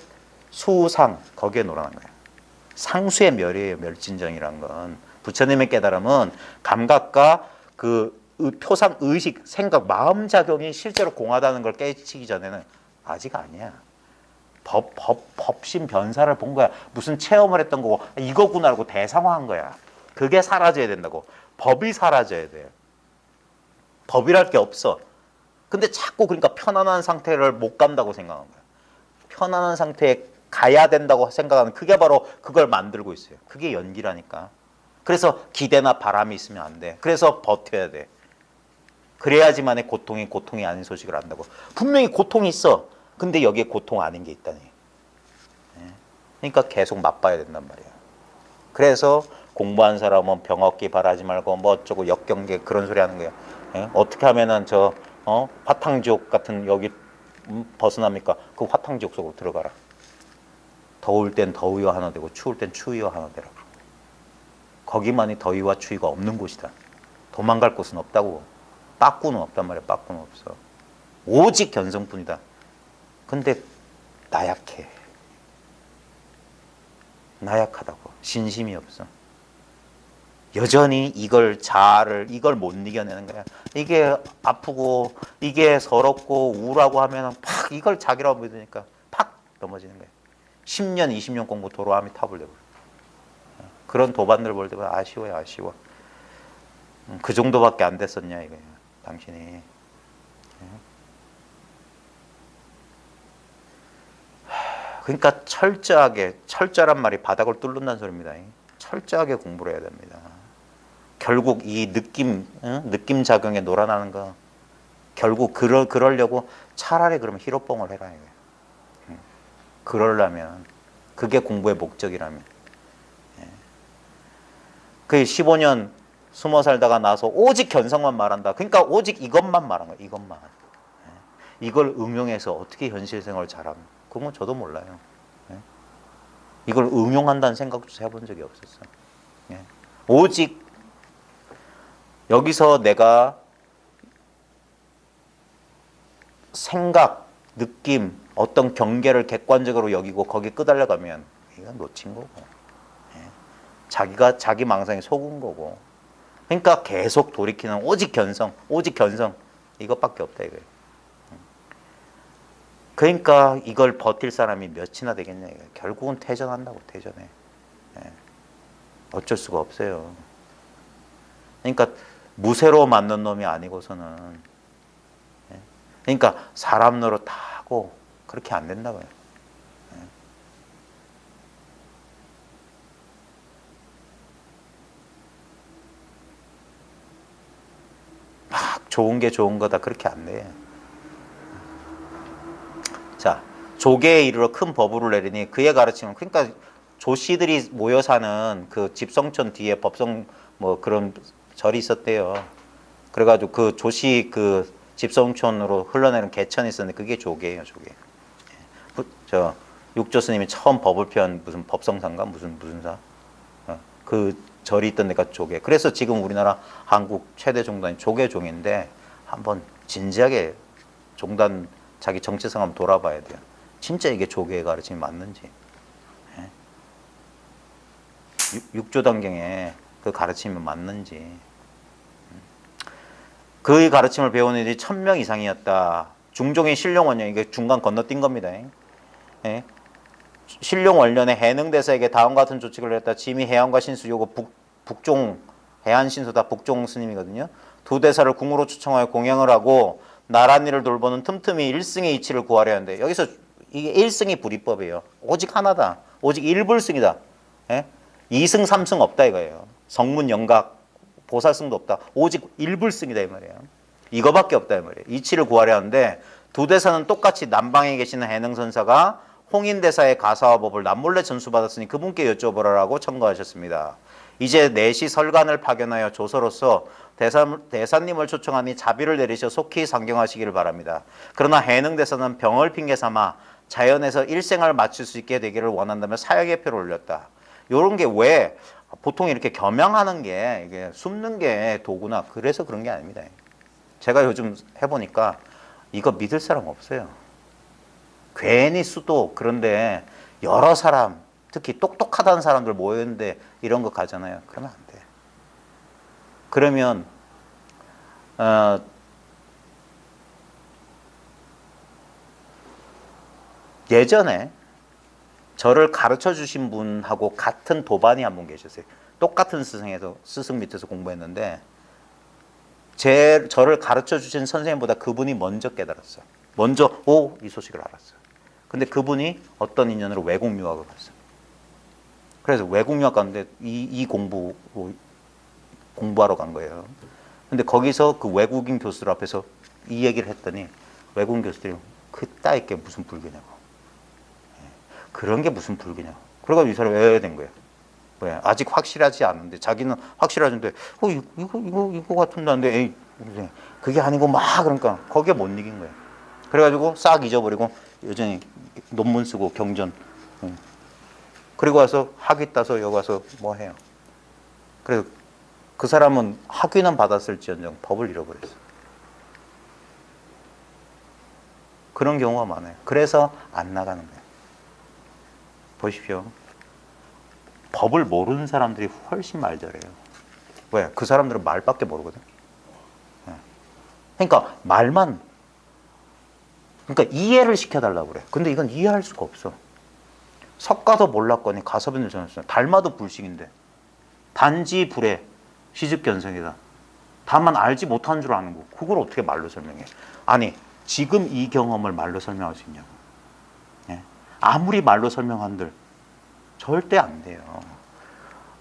수상 거기에 놀아난 거야. 상수의 멸이에요. 멸진정이란 건. 부처님의 깨달음은 감각과 그 표상, 의식, 생각, 마음작용이 실제로 공하다는 걸 깨치기 전에는 아직 아니야. 법심 변사를 본 거야. 무슨 체험을 했던 거고 이거구나라고 대상화한 거야. 그게 사라져야 된다고. 법이 사라져야 돼. 법이랄 게 없어. 근데 자꾸 그러니까 편안한 상태를 못 간다고 생각한 거야. 편안한 상태에 가야 된다고 생각하는 그게 바로 그걸 만들고 있어요. 그게 연기라니까. 그래서 기대나 바람이 있으면 안 돼. 그래서 버텨야 돼. 그래야지만의 고통이 아닌 소식을 안다고. 분명히 고통이 있어. 근데 여기에 고통 아닌 게 있다니. 그러니까 계속 맛봐야 된단 말이야. 그래서 공부한 사람은 병 얻기 바라지 말고 뭐 어쩌고 역경계 그런 소리 하는 거야. 어떻게 하면은 화탕지옥 같은 여기 벗어납니까? 그 화탕지옥 속으로 들어가라. 더울 땐 더위와 하나 되고 추울 땐 추위와 하나 되라. 거기만이 더위와 추위가 없는 곳이다. 도망갈 곳은 없다고. 빠꾸는 없단 말이야. 빠꾸는 없어. 오직 견성뿐이다. 근데 나약해. 나약하다고. 신심이 없어. 여전히 이걸 못 이겨내는 거야. 이게 아프고 이게 서럽고 우울하고 하면 팍 이걸 자기라고 믿으니까 팍 넘어지는 거야. 10년 20년 공부 도로함이 탑을 내버려. 그런 도반들 볼 때면 아쉬워요. 아쉬워. 그 정도밖에 안 됐었냐 이거야. 당신이. 그러니까 철저란 말이 바닥을 뚫는다는 소리입니다. 철저하게 공부를 해야 됩니다. 결국 이 느낌 작용에 놀아나는 거 결국 그러려고 차라리 그러면 히로뽕을 해라 이거예요. 그러려면 그게 공부의 목적이라면. 그 15년 숨어 살다가 나서 오직 견성만 말한다. 그러니까 오직 이것만 말한 거야. 이것만. 이걸 응용해서 어떻게 현실 생활을 잘하면 그건 저도 몰라요. 이걸 응용한다는 생각도 해본 적이 없었어. 오직 여기서 내가 생각, 느낌, 어떤 경계를 객관적으로 여기고 거기에 끄달려가면 이건 놓친 거고 자기 망상에 속은 거고 그러니까 계속 돌이키는 오직 견성 이것밖에 없다 이거예요. 그러니까 이걸 버틸 사람이 몇이나 되겠냐 이거예요. 결국은 퇴전한다고 퇴전해. 어쩔 수가 없어요. 그러니까 무쇠로 만든 놈이 아니고서는 그러니까 사람 노릇 다 하고 그렇게 안 된다고요. 막 좋은 게 좋은 거다 그렇게 안 돼. 자, 조계에 이르러 큰 법우를 내리니 그의 가르침은 그러니까 조씨들이 모여 사는 그 집성촌 뒤에 법성 뭐 그런 절이 있었대요. 그래가지고 그 조씨 그 집성촌으로 흘러내는 개천이 있었는데 그게 조계예요, 조계. 저 육조 스님이 처음 법을 편 무슨 법성사인가 무슨 사 그 절이 있던 데가 조계. 그래서 지금 우리나라 한국 최대 종단이 조계종인데 한번 진지하게 종단 자기 정체성 한번 돌아봐야 돼요. 진짜 이게 조계의 가르침이 맞는지. 예? 육조단경의 그 가르침이 맞는지. 그의 가르침을 배우는 이들이 1000명 이상이었다. 중종의 신룡원령, 이게 중간 건너뛴 겁니다. 예? 신룡원년에 해능대사에게 다음과 같은 조치를 했다. 지미 해안과 신수, 요거 북종 해안 신수다. 북종 스님이거든요. 두 대사를 궁으로 초청하여 공양을 하고 나란 일을 돌보는 틈틈이 일승의 이치를 구하려 하는데, 여기서 이게 일승이 불이법이에요. 오직 하나다. 오직 일불승이다. 예? 2승 3승 없다 이거예요. 성문 영각 보살승도 없다. 오직 일불승이다 이 말이에요. 이거밖에 없다 이 말이에요. 이치를 구하려 하는데, 두 대사는 똑같이 남방에 계시는 해능선사가 홍인대사의 가사와 법을 남몰래 전수받았으니 그분께 여쭤보라라고 청구하셨습니다. 이제 내시 설관을 파견하여 조서로서 대사님을 초청하니 자비를 내리셔 속히 상경하시기를 바랍니다. 그러나 해능대사는 병을 핑계삼아 자연에서 일생을 마칠 수 있게 되기를 원한다며 사약의 표를 올렸다. 이런 게 왜 보통 이렇게 겸양하는 게 이게 숨는 게 도구나, 그래서 그런 게 아닙니다. 제가 요즘 해보니까 이거 믿을 사람 없어요. 괜히 수도, 그런데 여러 사람, 특히 똑똑하다는 사람들 모였는데 이런 거 가잖아요. 그러면 안 돼. 그러면 예전에 저를 가르쳐 주신 분하고 같은 도반이 한 분 계셨어요. 똑같은 스승 밑에서 공부했는데 저를 가르쳐 주신 선생님보다 그분이 먼저 깨달았어요. 먼저 이 소식을 알았어요. 근데 그분이 어떤 인연으로 외국 유학을 갔어요. 그래서 외국 유학 갔는데 이 공부하러 간 거예요. 근데 거기서 그 외국인 교수들 앞에서 이 얘기를 했더니 외국인 교수들이 그따위 게 무슨 불교냐고. 그런 게 무슨 불교냐고. 그래가지고 이 사람이 왜 된 거예요. 왜? 아직 확실하지 않은데, 자기는 확실하는데 이거 같은데, 에이, 그게 아니고 막, 그러니까 거기에 못 이긴 거예요. 그래가지고 싹 잊어버리고 여전히 논문 쓰고 경전. 그리고 와서 학위 따서 여기 와서 뭐 해요. 그래서 그 사람은 학위는 받았을지언정 법을 잃어버렸어요. 그런 경우가 많아요. 그래서 안 나가는 거예요. 보십시오. 법을 모르는 사람들이 훨씬 말잘해요. 왜? 그 사람들은 말밖에 모르거든. 그러니까 말만, 그러니까 이해를 시켜달라고 그래. 근데 이건 이해할 수가 없어. 석가도 몰랐거니 가서변을 전했어요. 달마도 불식인데 단지 불에 시집견성이다. 다만 알지 못한 줄 아는 거. 그걸 어떻게 말로 설명해? 아니, 지금 이 경험을 말로 설명할 수 있냐고. 예? 아무리 말로 설명한들 절대 안 돼요.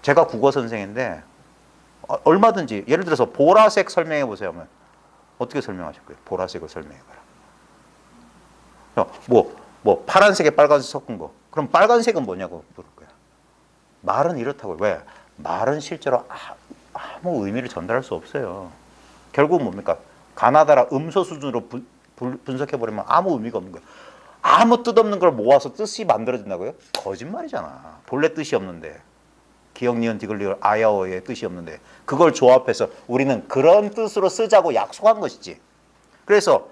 제가 국어 선생인데 얼마든지, 예를 들어서 보라색 설명해 보세요 하면 어떻게 설명하실 거예요? 보라색을 설명해봐라. 파란색에 빨간색 섞은 거. 그럼 빨간색은 뭐냐고 물을 거야. 말은 이렇다고요. 왜? 말은 실제로 아무 의미를 전달할 수 없어요. 결국은 뭡니까? 가나다라 음소 수준으로 분석해버리면 아무 의미가 없는 거예요. 아무 뜻없는 걸 모아서 뜻이 만들어진다고요? 거짓말이잖아. 본래 뜻이 없는데. 기역, 니은, 디귿, 리을, 아야어의 뜻이 없는데 그걸 조합해서 우리는 그런 뜻으로 쓰자고 약속한 것이지. 그래서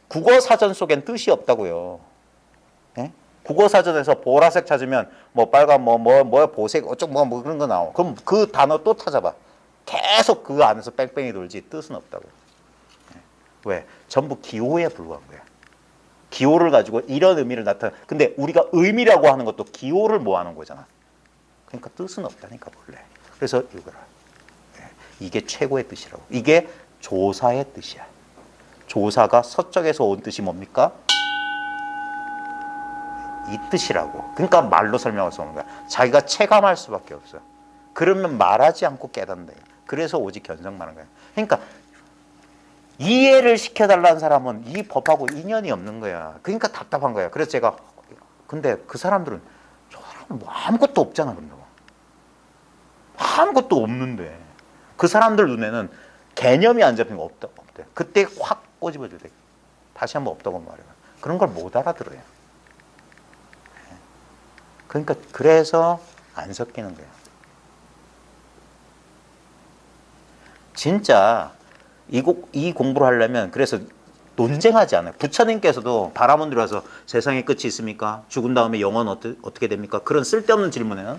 국어사전 속엔 뜻이 없다고요. 예? 국어사전에서 보라색 찾으면 뭐 빨간 보색 어쩌고 뭐 그런 거 나와. 그럼 그 단어 또 찾아봐. 계속 그 안에서 뺑뺑이 돌지 뜻은 없다고. 예. 왜? 전부 기호에 불과한 거야. 기호를 가지고 이런 의미를 나타내. 근데 우리가 의미라고 하는 것도 기호를 모아놓은 거잖아. 그러니까 뜻은 없다니까 본래. 그래서 읽어라. 예. 이게 최고의 뜻이라고. 이게 조사의 뜻이야. 조사가 서쪽에서 온 뜻이 뭡니까? 이 뜻이라고. 그러니까 말로 설명할 수 없는 거야. 자기가 체감할 수밖에 없어. 그러면 말하지 않고 깨닫는다. 그래서 오직 견성하는 거야. 그러니까 이해를 시켜달라는 사람은 이 법하고 인연이 없는 거야. 그러니까 답답한 거야. 그래서 제가, 근데 그 사람들은, 저 사람은 뭐 아무것도 없잖아. 그런다고. 아무것도 없는데 그 사람들 눈에는 개념이 안 잡힌 거 없대. 그때 확 꼬집어줘야 돼. 다시 한번 없다고 말해요. 그런 걸 못 알아들어요. 그러니까 그래서 안 섞이는 거예요. 진짜 이 공부를 하려면 그래서 논쟁하지 않아요. 부처님께서도 바라문 들어와서 세상에 끝이 있습니까? 죽은 다음에 영혼 어떻게 됩니까? 그런 쓸데없는 질문에는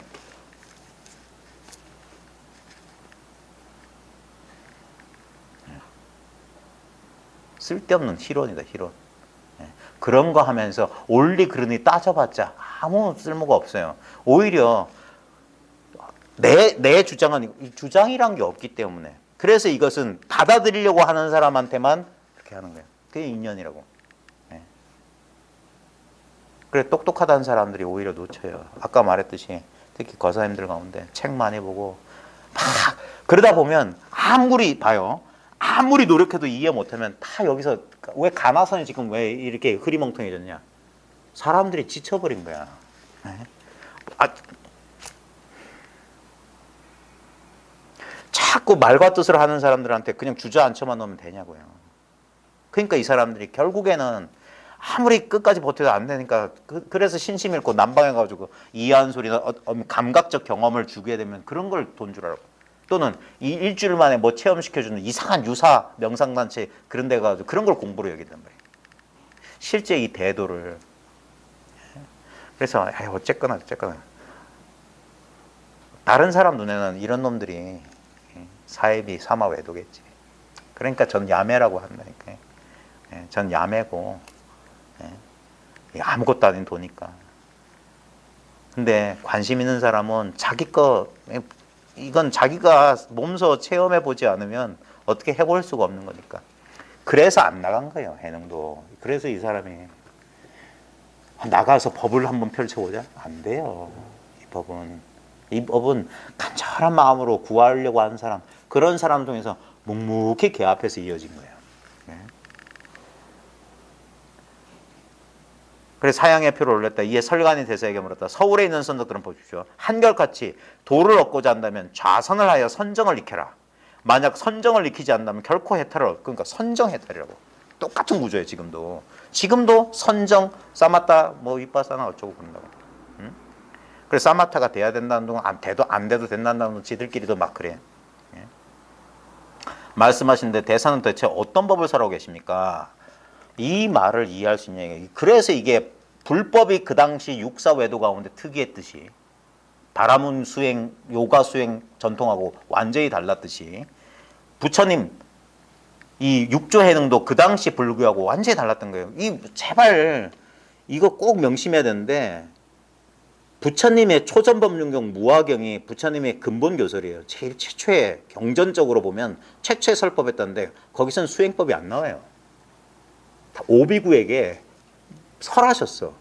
쓸데없는 희론이다, 희론. 그런 거 하면서 옳리 그르니 따져봤자 아무 쓸모가 없어요. 오히려 내 주장은 주장이란 게 없기 때문에 그래서 이것은 받아들이려고 하는 사람한테만 그렇게 하는 거예요. 그게 인연이라고. 그래 똑똑하다는 사람들이 오히려 놓쳐요. 아까 말했듯이 특히 거사님들 가운데 책 많이 보고 막 그러다 보면 아무리 봐요. 아무리 노력해도 이해 못하면 다 여기서 왜 가나선이 지금 왜 이렇게 흐리멍텅해졌냐? 사람들이 지쳐버린 거야. 자꾸 말과 뜻을 하는 사람들한테 그냥 주저앉혀만 놓으면 되냐고요. 그러니까 이 사람들이 결국에는 아무리 끝까지 버텨도 안 되니까 그래서 신심 잃고 난방해가지고 이해한 소리나 감각적 경험을 주게 되면 그런 걸 돈 주라고. 또는 이 일주일 만에 뭐 체험시켜주는 이상한 유사 명상단체 그런 데 가서 그런 걸 공부로 여긴단 말이에요. 실제 이 대도를. 그래서 어쨌거나 다른 사람 눈에는 이런 놈들이 사회비 삼아 외도겠지. 그러니까 전 야매라고 한다니까요. 전 야매고 아무것도 아닌 도니까. 근데 관심 있는 사람은 자기 거 이건 자기가 몸소 체험해 보지 않으면 어떻게 해볼 수가 없는 거니까. 그래서 안 나간 거예요, 해능도. 그래서 이 사람이 나가서 법을 한번 펼쳐보자? 안 돼요. 이 법은 간절한 마음으로 구하려고 하는 사람, 그런 사람 중에서 묵묵히 걔 앞에서 이어진 거예요. 그래서 사양의 표를 올렸다. 이에 설관이 대사에게 물었다. 서울에 있는 선덕들은 보십시오. 한결같이 도를 얻고자 한다면 좌선을 하여 선정을 익혀라. 만약 선정을 익히지 않는다면 결코 해탈을 그러니까 선정 해탈이라고. 똑같은 구조예요. 지금도 선정 사마타 뭐 위파사나 어쩌고 그런다고. 그래서 사마타가 돼야 된다는 동안 안 돼도 된다는 동안 지들끼리도 막 그래. 말씀하시는데 대사는 대체 어떤 법을 설하고 계십니까? 이 말을 이해할 수 있는 얘기예요. 그래서 이게 불법이 그 당시 육사외도 가운데 특이했듯이 바라문 수행, 요가 수행 전통하고 완전히 달랐듯이 부처님 이 육조해능도 그 당시 불교하고 완전히 달랐던 거예요. 제발 이거 꼭 명심해야 되는데 부처님의 초전법륜경 무화경이 부처님의 근본 교설이에요. 제일 최초의 경전적으로 보면 최초의 설법했다는데 거기서는 수행법이 안 나와요. 오비구에게 설하셨어.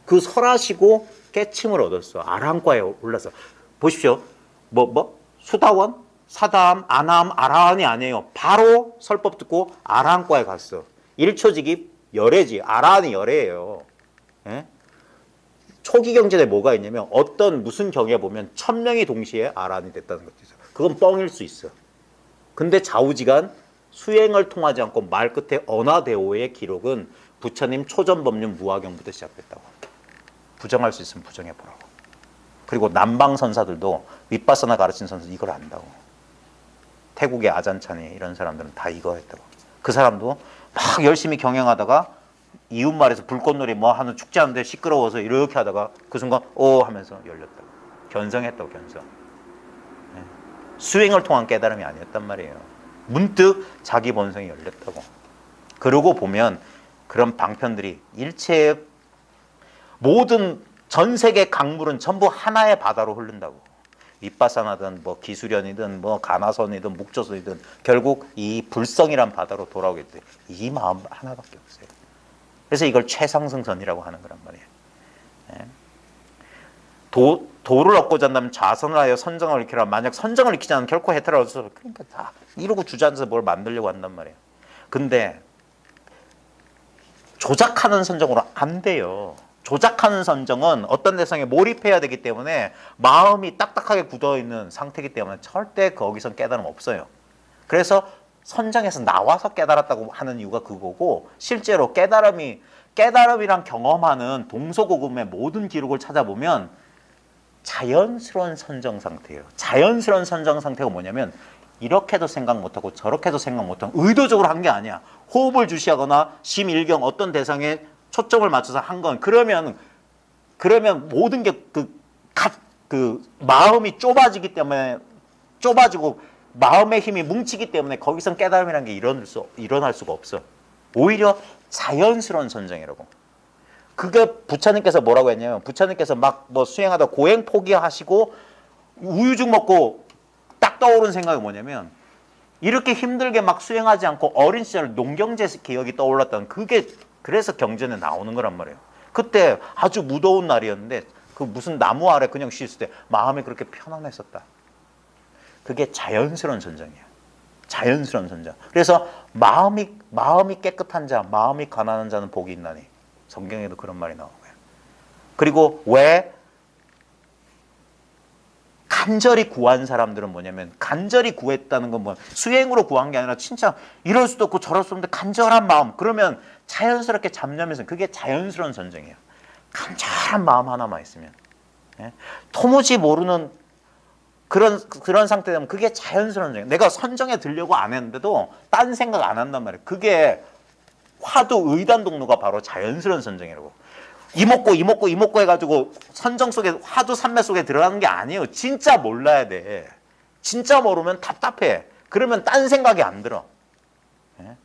그 설하시고 깨침을 얻었어. 아라한과에 올라서. 보십시오. 수다원, 사다함, 아나함, 아라한이 아니에요. 바로 설법 듣고 아라한과에 갔어. 1초직입 열애지. 아라한이 열애예요. 예? 초기 경전에 뭐가 있냐면 무슨 경에 보면 1000명이 동시에 아라한이 됐다는 것도 있어. 그건 뻥일 수 있어. 근데 좌우지간 수행을 통하지 않고 말 끝에 언화대오의 기록은 부처님 초전법륜 무화경부터 시작됐다고. 부정할 수 있으면 부정해보라고. 그리고 남방선사들도 윗바사나 가르친 선사 이걸 안다고. 태국의 아잔찬이 이런 사람들은 다 이거 했다고. 그 사람도 막 열심히 경영하다가 이웃말에서 불꽃놀이 뭐 하는 축제하는데 시끄러워서 이렇게 하다가 그 순간 하면서 열렸다고. 견성했다고. 견성. 수행을 통한 깨달음이 아니었단 말이에요. 문득 자기 본성이 열렸다고. 그러고 보면 그런 방편들이 일체의 모든 전 세계 강물은 전부 하나의 바다로 흐른다고. 윗바사나든 뭐 기수련이든 뭐 가나선이든 묵조선이든 결국 이 불성이란 바다로 돌아오겠대. 이 마음 하나밖에 없어요. 그래서 이걸 최상승선이라고 하는 거란 말이에요. 도를 얻고자 한다면 좌선을 하여 선정을 익히라. 만약 선정을 익히지 않으면 결코 해탈을 얻어서 그러니까 다 이러고 주저앉아서 뭘 만들려고 한단 말이에요. 근데 조작하는 선정으로 안 돼요. 조작하는 선정은 어떤 대상에 몰입해야 되기 때문에 마음이 딱딱하게 굳어있는 상태이기 때문에 절대 거기선 깨달음 없어요. 그래서 선정에서 나와서 깨달았다고 하는 이유가 그거고 실제로 깨달음이랑 경험하는 동서고금의 모든 기록을 찾아보면 자연스러운 선정 상태예요. 자연스러운 선정 상태가 뭐냐면 이렇게도 생각 못하고 저렇게도 생각 못하고 의도적으로 한 게 아니야. 호흡을 주시하거나 심일경 어떤 대상에 초점을 맞춰서 한 건 그러면 모든 게 그 마음이 좁아지기 때문에 좁아지고 마음의 힘이 뭉치기 때문에 거기선 깨달음이라는 게 일어날 수가 없어. 오히려 자연스러운 선정이라고. 그게 부처님께서 뭐라고 했냐면 부처님께서 막 뭐 수행하다 고행 포기하시고 우유죽 먹고 딱 떠오른 생각이 뭐냐면 이렇게 힘들게 막 수행하지 않고 어린 시절 농경제 기억이 떠올랐던 그게 그래서 경전에 나오는 거란 말이에요. 그때 아주 무더운 날이었는데 그 무슨 나무 아래 그냥 쉬었을 때 마음이 그렇게 편안했었다. 그게 자연스러운 선정이에요. 자연스러운 선정. 그래서 마음이 깨끗한 자, 마음이 가난한 자는 복이 있나니. 성경에도 그런 말이 나오고요. 그리고 왜 간절히 구한 사람들은 뭐냐면 간절히 구했다는 건 뭐 수행으로 구한 게 아니라 진짜 이럴 수도 없고 저럴 수도 없는데 간절한 마음. 그러면 자연스럽게 잡념에서 그게 자연스러운 선정이에요. 간절한 마음 하나만 있으면. 예? 도무지 모르는 그런 상태 되면 그게 자연스러운 선정이에요. 내가 선정에 들려고 안 했는데도 딴 생각 안 한단 말이에요. 그게 화두 의단독로가 바로 자연스러운 선정이라고. 이먹고 해가지고 선정 속에 화두 산매 속에 들어가는 게 아니에요. 진짜 몰라야 돼. 진짜 모르면 답답해. 그러면 딴 생각이 안 들어. 예?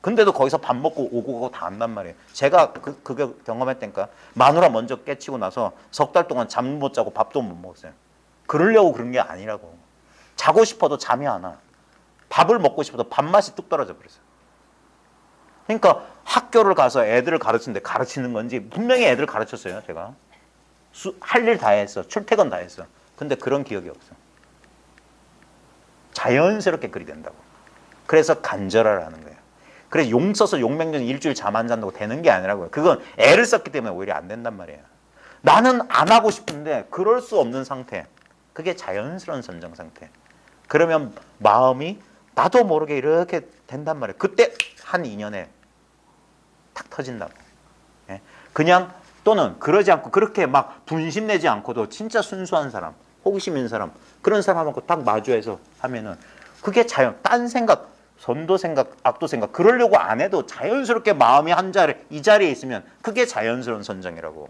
근데도 거기서 밥 먹고 오고 가고 다 한단 말이에요. 제가 그게 경험했다니까. 마누라 먼저 깨치고 나서 석 달 동안 잠 못 자고 밥도 못 먹었어요. 그러려고 그런 게 아니라고. 자고 싶어도 잠이 안 와. 밥을 먹고 싶어도 밥맛이 뚝 떨어져 버렸어요. 그러니까 학교를 가서 애들을 가르치는데 가르치는 건지 분명히 애들을 가르쳤어요. 제가. 할 일 다 했어. 출퇴근 다 했어. 근데 그런 기억이 없어. 자연스럽게 그리 된다고. 그래서 간절하라는 거예요. 그래서 용 써서 용맹전 일주일 잠 안 잔다고 되는 게 아니라고요. 그건 애를 썼기 때문에 오히려 안 된단 말이에요. 나는 안 하고 싶은데 그럴 수 없는 상태. 그게 자연스러운 선정 상태. 그러면 마음이 나도 모르게 이렇게 된단 말이에요. 그때 한 인연에 탁 터진다고. 예? 그냥 또는 그러지 않고 그렇게 막 분심 내지 않고도 진짜 순수한 사람, 호기심 있는 사람 그런 사람하고 딱 마주해서 하면은 그게 딴 생각, 선도 생각, 악도 생각 그러려고 안 해도 자연스럽게 마음이 이 자리에 있으면 그게 자연스러운 선정이라고.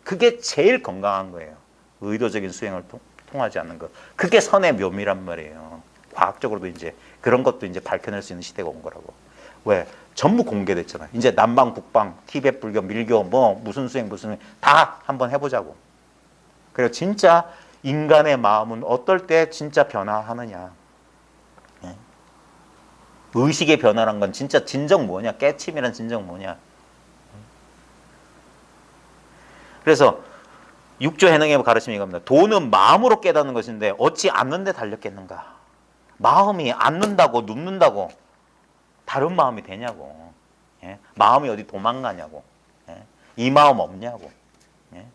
그게 제일 건강한 거예요. 의도적인 수행을 통하지 않는 거. 그게 선의 묘미란 말이에요. 과학적으로도 이제 그런 것도 이제 밝혀낼 수 있는 시대가 온 거라고. 왜? 전부 공개됐잖아요. 이제 남방, 북방, 티베트 불교, 밀교, 뭐 무슨 수행 다 한번 해보자고. 그리고 진짜 인간의 마음은 어떨 때 진짜 변화하느냐. 예? 의식의 변화란 건 진짜 진정 뭐냐. 깨침이란 진정 뭐냐. 그래서 육조 해능의 가르침이 이겁니다. 도는 마음으로 깨닫는 것인데 어찌 않는 데 달렸겠는가. 마음이 않는다고 눕는다고 다른 마음이 되냐고. 예? 마음이 어디 도망가냐고. 예? 이 마음 없냐고. 예?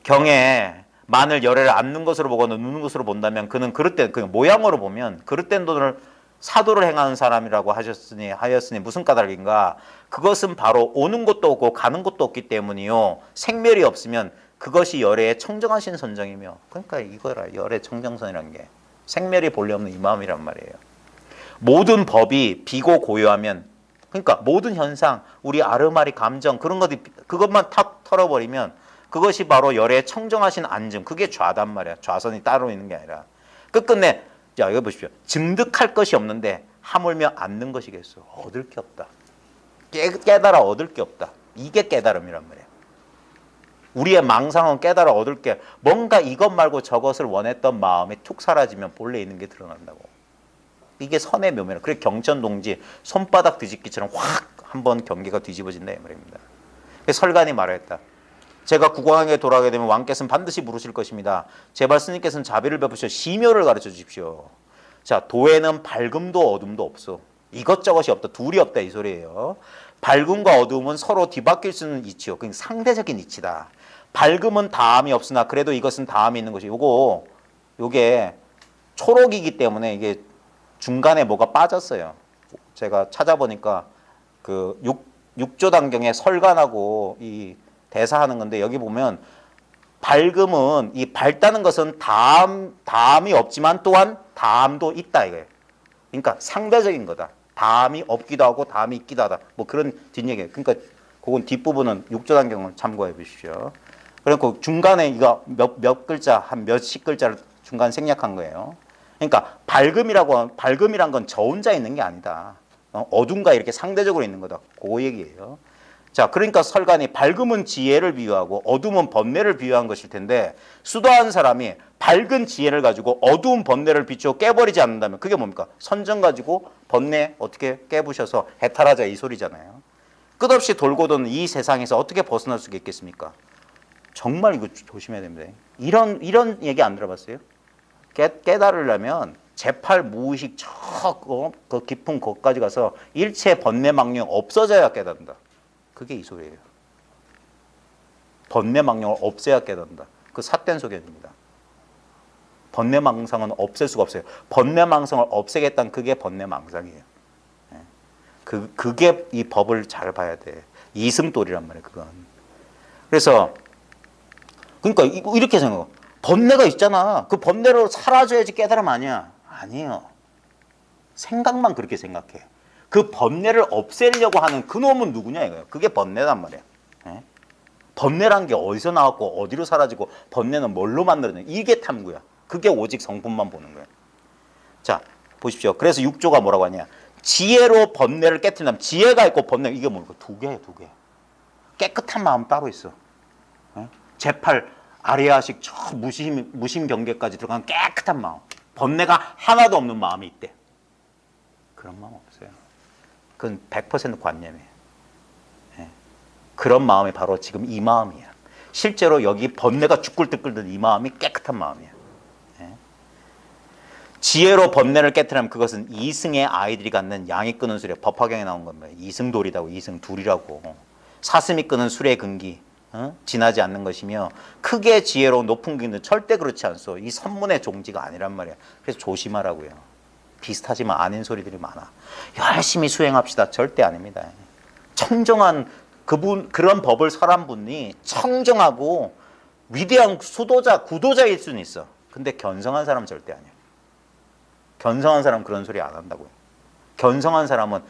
경에 만을 열애를 앉는 것으로 보거나 눕는 것으로 본다면 그는 그릇된 그 모양으로 보면 그릇된 돈을 사도를 행하는 사람이라고 하였으니 무슨 까닭인가. 그것은 바로 오는 것도 없고 가는 것도 없기 때문이요. 생멸이 없으면 그것이 열애의 청정하신 선정이며. 그러니까 이거라. 열애 청정선이라는 게 생멸이 본래 없는 이 마음이란 말이에요. 모든 법이 비고 고요하면 그러니까 모든 현상 우리 아르마리 감정 그런 것들 그것만 탁 털어버리면 그것이 바로 열애의 청정하신 안증. 그게 좌단 말이야. 좌선이 따로 있는 게 아니라 끝끝내 자 이거 보십시오. 증득할 것이 없는데 하물며 앉는 것이겠어. 얻을 게 없다. 깨달아 얻을 게 없다. 이게 깨달음이란 말이야. 우리의 망상은 깨달아 얻을 게 뭔가 이것 말고 저것을 원했던 마음이 툭 사라지면 본래 있는 게 드러난다고. 이게 선의 묘미라. 그래 경천동지 손바닥 뒤집기처럼 확 한번 경계가 뒤집어진다 이 말입니다. 설간이 말했다. 제가 국왕에게 돌아가게 되면 왕께서는 반드시 물으실 것입니다. 제발 스님께서는 자비를 베푸셔 시묘를 가르쳐 주십시오. 자, 도에는 밝음도 어둠도 없어. 이것저것이 없다. 둘이 없다 이 소리예요. 밝음과 어둠은 서로 뒤바뀔 수 있는 이치요. 그러니까 상대적인 이치다. 밝음은 다함이 없으나 그래도 이것은 다함이 있는 것이 요게 초록이기 때문에 이게 중간에 뭐가 빠졌어요. 제가 찾아보니까 그 육조단경에 설간하고 이 대사하는 건데 여기 보면 밝음은 이 밝다는 것은 다함이 없지만 또한 다함도 있다 이거예요. 그러니까 상대적인 거다. 다함이 없기도 하고 다함이 있기도 하다. 뭐 그런 뒷얘기예요. 그러니까 그건 뒷부분은 6조 단경을 참고해 보십시오. 그리고 중간에 이거 몇 글자 한 몇십 글자를 중간 생략한 거예요. 그러니까 밝음이란 건 저 혼자 있는 게 아니다. 어둠과 이렇게 상대적으로 있는 거다. 그 얘기예요. 자, 그러니까 설간이 밝음은 지혜를 비유하고 어둠은 번뇌를 비유한 것일 텐데 수도한 사람이 밝은 지혜를 가지고 어두운 번뇌를 비추어 깨버리지 않는다면 그게 뭡니까? 선정 가지고 번뇌 어떻게 깨부셔서 해탈하자 이 소리잖아요. 끝없이 돌고 도는 이 세상에서 어떻게 벗어날 수가 있겠습니까? 정말 이거 조심해야 됩니다. 이런 얘기 안 들어봤어요? 깨달으려면 제팔 무의식 그 깊은 곳까지 가서 일체 번뇌 망령 없어져야 깨닫는다. 그게 이 소리예요. 번뇌 망령을 없애야 깨닫는다. 그 삿된 소견입니다. 번뇌 망상은 없앨 수가 없어요. 번뇌 망상을 없애겠다는 그게 번뇌 망상이에요. 그게 이 법을 잘 봐야 돼. 이승돌이란 말이에요. 그건. 그래서 그러니까 이렇게 생각해. 번뇌가 있잖아. 그 번뇌로 사라져야지 깨달음 아니야. 아니에요. 생각만 그렇게 생각해. 그 번뇌를 없애려고 하는 그놈은 누구냐 이거예요. 그게 번뇌란 말이야. 예? 번뇌란 게 어디서 나왔고 어디로 사라지고 번뇌는 뭘로 만들어내. 이게 탐구야. 그게 오직 성품만 보는 거예요. 자, 보십시오. 그래서 6조가 뭐라고 하냐. 지혜로 번뇌를 깨트린다면 지혜가 있고 번뇌 이게 뭡니까? 두 개예요. 두 개. 깨끗한 마음 따로 있어. 예? 제팔 아리아식 저 무심 경계까지 들어간 깨끗한 마음. 번뇌가 하나도 없는 마음이 있대. 그런 마음 없어요. 그건 100% 관념이에요. 예. 그런 마음이 바로 지금 이 마음이에요. 실제로 여기 번뇌가 죽을 듯 끓는 이 마음이 깨끗한 마음이에요. 예. 지혜로 번뇌를 깨트리면 그것은 이승의 아이들이 갖는 양이 끄는 술에 법화경에 나온 겁니다. 이승돌이라고 이승둘이라고. 사슴이 끄는 술의 근기. 지나지 않는 것이며 크게 지혜로운 높은 기는 절대 그렇지 않소. 이 선문의 종지가 아니란 말이야. 그래서 조심하라고요. 비슷하지만 아닌 소리들이 많아. 열심히 수행합시다. 절대 아닙니다. 청정한 그런 법을 설한 분이 청정하고 위대한 수도자, 구도자일 수는 있어. 근데 견성한 사람은 절대 아니야. 견성한 사람은 그런 소리 안 한다고요. 견성한 사람은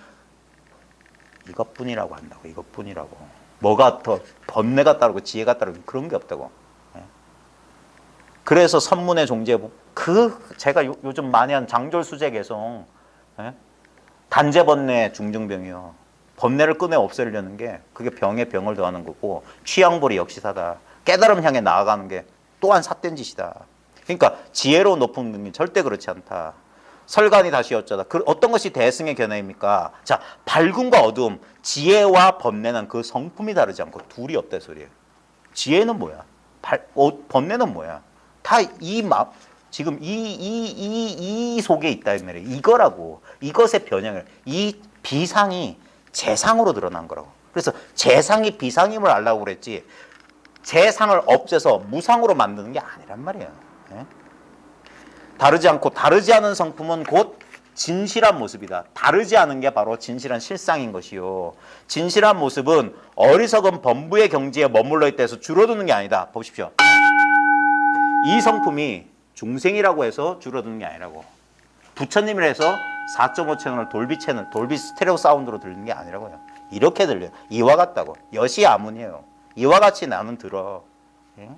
이것뿐이라고 한다고. 이것뿐이라고. 뭐가 더 번뇌가 따르고 지혜가 따르고 그런 게 없다고. 그래서 선문의 종제 제가 요즘 많이 하는 장졸수제 개성 단죄번뇌 중증병이요. 번뇌를 꺼내 없애려는 게 그게 병에 병을 더하는 거고 취향벌이 역시 사다. 깨달음 향해 나아가는 게 또한 삿된 짓이다. 그러니까 지혜로운 높은 능력이 절대 그렇지 않다. 설간이 다시 여쩌다. 어떤 것이 대승의 견해입니까? 자, 밝음과 어두움, 지혜와 번뇌는 그 성품이 다르지 않고 둘이 없다 소리예요. 지혜는 뭐야? 번뇌는 뭐야? 다 지금 이 속에 있다 이 말이에요. 이거라고. 이것의 변형을 이 비상이 재상으로 드러난 거라고. 그래서 재상이 비상임을 알라고 그랬지. 재상을 없애서 무상으로 만드는 게 아니란 말이에요. 예? 다르지 않고 다르지 않은 성품은 곧 진실한 모습이다. 다르지 않은 게 바로 진실한 실상인 것이요. 진실한 모습은 어리석은 범부의 경지에 머물러 있다 해서 줄어드는 게 아니다. 보십시오. 이 성품이 중생이라고 해서 줄어드는 게 아니라고. 부처님이라 해서 4.5 채널 돌비 스테레오 사운드로 들리는 게 아니라고요. 이렇게 들려요. 이와 같다고. 여시 아문이에요. 이와 같이 나는 들어. 예?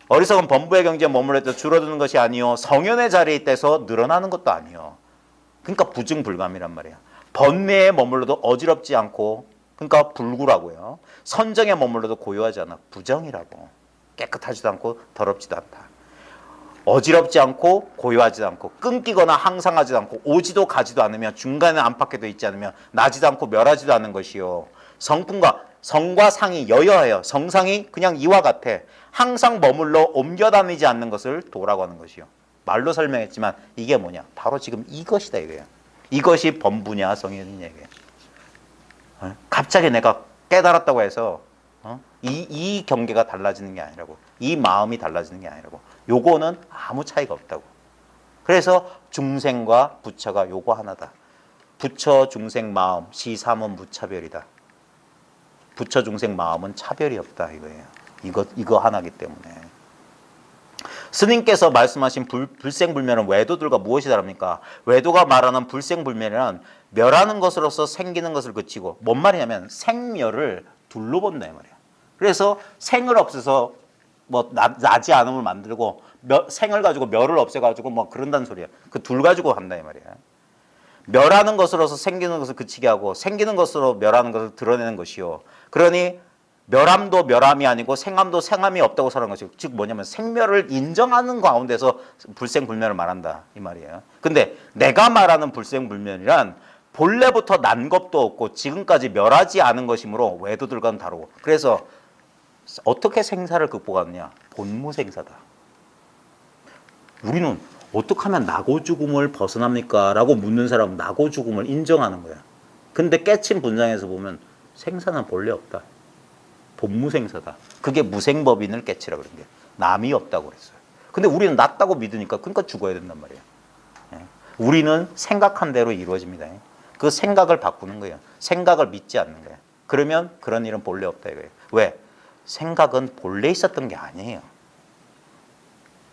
어리석은 범부의 경지에 머물러 있다 줄어드는 것이 아니요. 성현의 자리에 있다서 늘어나는 것도 아니요. 그러니까 부증불감이란 말이야. 번뇌에 머물러도 어지럽지 않고 그러니까 불구라고요. 선정에 머물러도 고요하지 않아. 부정이라고. 깨끗하지도 않고 더럽지도 않다. 어지럽지 않고 고요하지도 않고 끊기거나 항상하지도 않고 오지도 가지도 않으며 중간에 안팎에도 있지 않으며 나지도 않고 멸하지도 않는 것이요. 성과 상이 여여해요. 성상이 그냥 이와 같아. 항상 머물러 옮겨 다니지 않는 것을 도라고 하는 것이요. 말로 설명했지만 이게 뭐냐? 바로 지금 이것이다 이거예요. 이것이 범부냐 성현이냐 이거예요. 갑자기 내가 깨달았다고 해서 이 경계가 달라지는 게 아니라고. 이 마음이 달라지는 게 아니라고. 요거는 아무 차이가 없다고. 그래서 중생과 부처가 요거 하나다. 부처 중생 마음 시삼은 무차별이다. 부처 중생 마음은 차별이 없다 이거예요. 이거 하나기 때문에. 스님께서 말씀하신 불생불멸은 외도들과 무엇이 다릅니까? 외도가 말하는 불생불멸이란 멸하는 것으로서 생기는 것을 그치고, 뭔 말이냐면 생멸을 둘로 본다 이 말이야. 그래서 생을 없애서 뭐 나지 않음을 만들고, 생을 가지고 멸을 없애가지고 뭐 그런다는 소리야. 그 둘 가지고 한다 이 말이야. 멸하는 것으로서 생기는 것을 그치게 하고, 생기는 것으로 멸하는 것을 드러내는 것이요. 그러니 멸함도 멸함이 아니고 생함도 생함이 없다고 설하는 것이고, 즉 뭐냐면 생멸을 인정하는 가운데서 불생불멸을 말한다 이 말이에요. 근데 내가 말하는 불생불멸이란 본래부터 난 것도 없고 지금까지 멸하지 않은 것이므로 외도들과는 다르고, 그래서 어떻게 생사를 극복하느냐? 본무생사다. 우리는 어떻게 하면 나고 죽음을 벗어납니까? 라고 묻는 사람은 나고 죽음을 인정하는 거야. 근데 깨친 분장에서 보면 생사는 본래 없다. 본무생사다. 그게 무생법인을 깨치라 그런 게, 남이 없다고 그랬어요. 근데 우리는 낫다고 믿으니까 그러니까 죽어야 된단 말이에요. 우리는 생각한 대로 이루어집니다. 그 생각을 바꾸는 거예요. 생각을 믿지 않는 거예요. 그러면 그런 일은 본래 없다 이거예요. 왜? 생각은 본래 있었던 게 아니에요.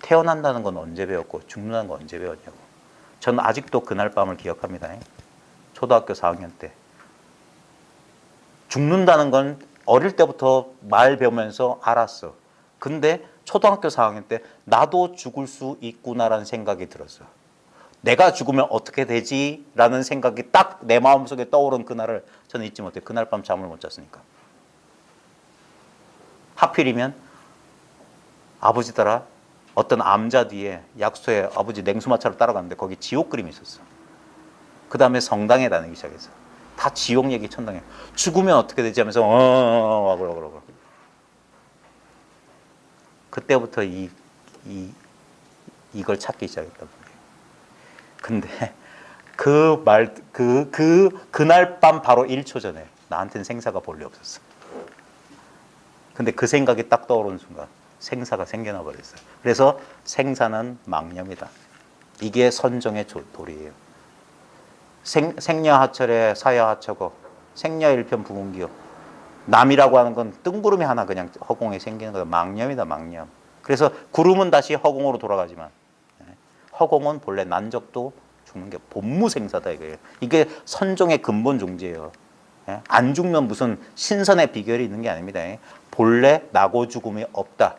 태어난다는 건 언제 배웠고 죽는다는 건 언제 배웠냐고. 저는 아직도 그날 밤을 기억합니다. 초등학교 4학년 때. 죽는다는 건 어릴 때부터 말 배우면서 알았어. 근데 초등학교 4학년 때 나도 죽을 수 있구나라는 생각이 들었어. 내가 죽으면 어떻게 되지? 라는 생각이 딱 내 마음속에 떠오른 그날을 저는 잊지 못해요. 그날 밤 잠을 못 잤으니까. 하필이면 아버지더라 어떤 암자 뒤에 약수에 아버지 냉수마차를 따라갔는데 거기 지옥 그림이 있었어. 그 다음에 성당에 다니기 시작했어. 다 지옥 얘기 천당에. 죽으면 어떻게 되지 하면서 그러고. 그때부터 이걸 찾기 시작했단 말이에요. 근데 그날 밤 바로 1초 전에 나한테는 생사가 본래 없었어. 근데 그 생각이 딱 떠오르는 순간 생사가 생겨나 버렸어요. 그래서 생사는 망념이다. 이게 선정의 도리예요. 생야하철에 사야하처고 생야일편 부문기요. 남이라고 하는 건 뜬구름이 하나 그냥 허공에 생기는 거다. 망념이다, 망념. 그래서 구름은 다시 허공으로 돌아가지만 허공은 본래 난 적도 죽는 게 본무생사다 이거예요. 이게 선종의 근본 종지예요. 안 죽면 무슨 신선의 비결이 있는 게 아닙니다. 본래 나고 죽음이 없다.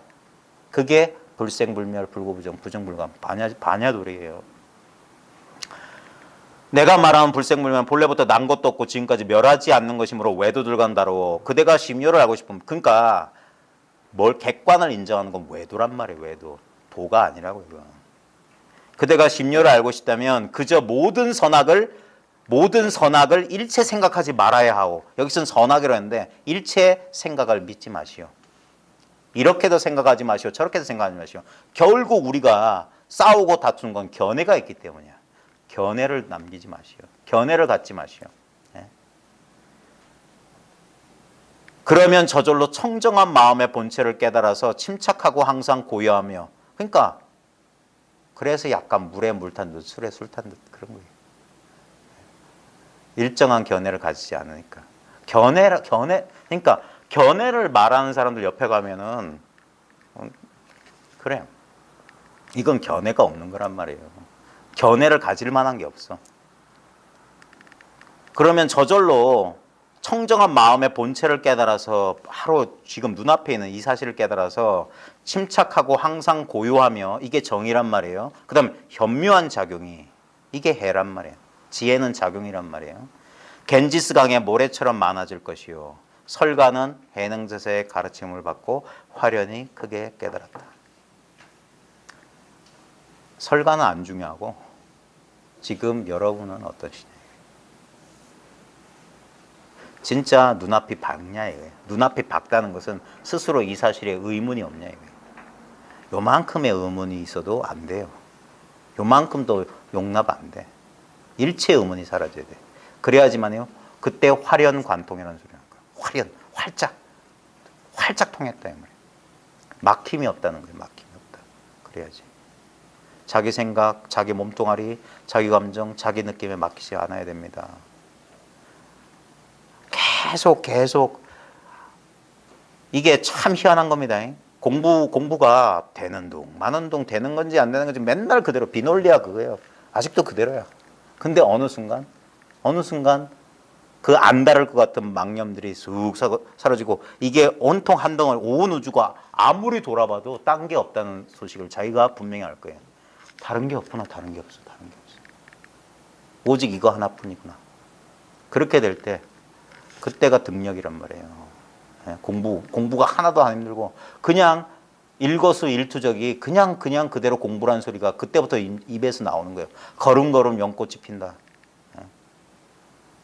그게 불생불멸, 불고부정, 부정불감, 반야도리예요. 내가 말하는 불생불멸은 본래부터 난 것도 없고 지금까지 멸하지 않는 것이므로 외도들과는 다르고, 그대가 심요를 알고 싶으면, 그러니까 뭘 객관을 인정하는 건 외도란 말이에요. 외도. 도가 아니라고 이거. 그대가 심요를 알고 싶다면 그저 모든 선악을 일체 생각하지 말아야 하고, 여기서는 선악이라고 했는데 일체 생각을 믿지 마시오. 이렇게도 생각하지 마시오. 저렇게도 생각하지 마시오. 결국 우리가 싸우고 다투는 건 견해가 있기 때문이야. 견해를 남기지 마시오. 견해를 갖지 마시오. 그러면 저절로 청정한 마음의 본체를 깨달아서 침착하고 항상 고요하며, 그러니까 그래서 약간 물에 물 탄 듯 술에 술 탄 듯 그런 거예요. 일정한 견해를 가지지 않으니까. 그러니까 견해를 말하는 사람들 옆에 가면은 그래, 이건 견해가 없는 거란 말이에요. 견해를 가질 만한 게 없어. 그러면 저절로 청정한 마음의 본체를 깨달아서 바로 지금 눈앞에 있는 이 사실을 깨달아서 침착하고 항상 고요하며, 이게 정의란 말이에요. 그 다음에 현묘한 작용이, 이게 해란 말이에요. 지혜는 작용이란 말이에요. 겐지스강의 모래처럼 많아질 것이요. 설가는 해능제사의 가르침을 받고 화련히 크게 깨달았다. 설가는 안 중요하고 지금 여러분은 어떠시냐. 진짜 눈앞이 밝냐 이거예요. 눈앞이 밝다는 것은 스스로 이 사실에 의문이 없냐 이거예요. 요만큼의 의문이 있어도 안 돼요. 요만큼도 용납 안 돼. 일체 의문이 사라져야 돼. 그래야지만요, 그때 화련 관통이라는 소리 하는 거예요. 화련, 활짝 통했다 이 말이에요. 막힘이 없다는 거예요. 막힘이 없다. 그래야지. 자기 생각, 자기 몸뚱아리, 자기 감정, 자기 느낌에 맡기지 않아야 됩니다. 계속 이게 참 희한한 겁니다. 공부가 되는 둥 마는 둥 되는 건지 안 되는 건지 맨날 그대로 비논리야 그거예요. 아직도 그대로야. 근데 어느 순간 그 안 다를 것 같은 망념들이 쑥 사라지고 이게 온통 한 덩어리 온 우주가 아무리 돌아봐도 딴 게 없다는 소식을 자기가 분명히 알 거예요. 다른 게 없구나. 다른 게 없어. 다른 게 없어. 오직 이거 하나뿐이구나. 그렇게 될 때 그때가 등력이란 말이에요. 공부가 하나도 안 힘들고 그냥 일거수일투족이 그냥 그대로 공부라는 소리가 그때부터 입에서 나오는 거예요. 걸음걸음 연꽃이 핀다.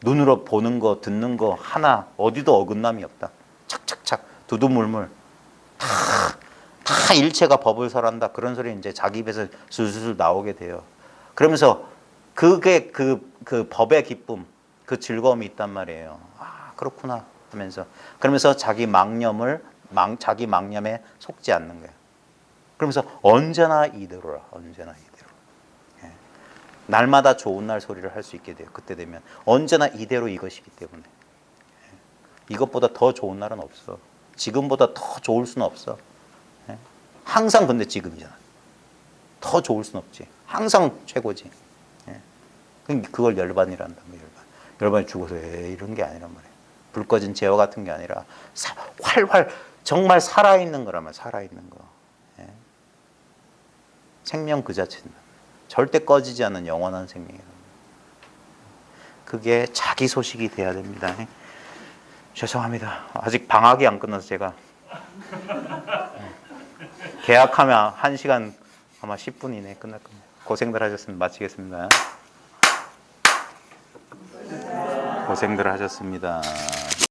눈으로 보는 거 듣는 거 하나 어디도 어긋남이 없다. 착착착 두두물물 다 일체가 법을 설한다. 그런 소리 이제 자기 입에서 술술 나오게 돼요. 그러면서 그게 그 법의 기쁨, 그 즐거움이 있단 말이에요. 아 그렇구나 하면서 그러면서 자기 망념에 속지 않는 거예요. 그러면서 언제나 이대로라. 언제나 이대로. 날마다 좋은 날 소리를 할 수 있게 돼요. 그때 되면 언제나 이대로 이것이기 때문에 이것보다 더 좋은 날은 없어. 지금보다 더 좋을 수는 없어. 항상 근데 지금이잖아. 더 좋을 수는 없지. 항상 최고지. 그걸 열반이란다. 열반이 죽어서 이런 게 아니란 말이에요. 불 꺼진 제어 같은 게 아니라 활활 정말 살아있는 거라면 살아있는 거. 생명 그 자체입니다. 절대 꺼지지 않는 영원한 생명이에요. 그게 자기 소식이 돼야 됩니다. 죄송합니다. 아직 방학이 안 끝나서 제가 계약하면 1시간 아마 10분 이내에 끝날 겁니다. 고생들 하셨습니다. 마치겠습니다. 고생들 하셨습니다.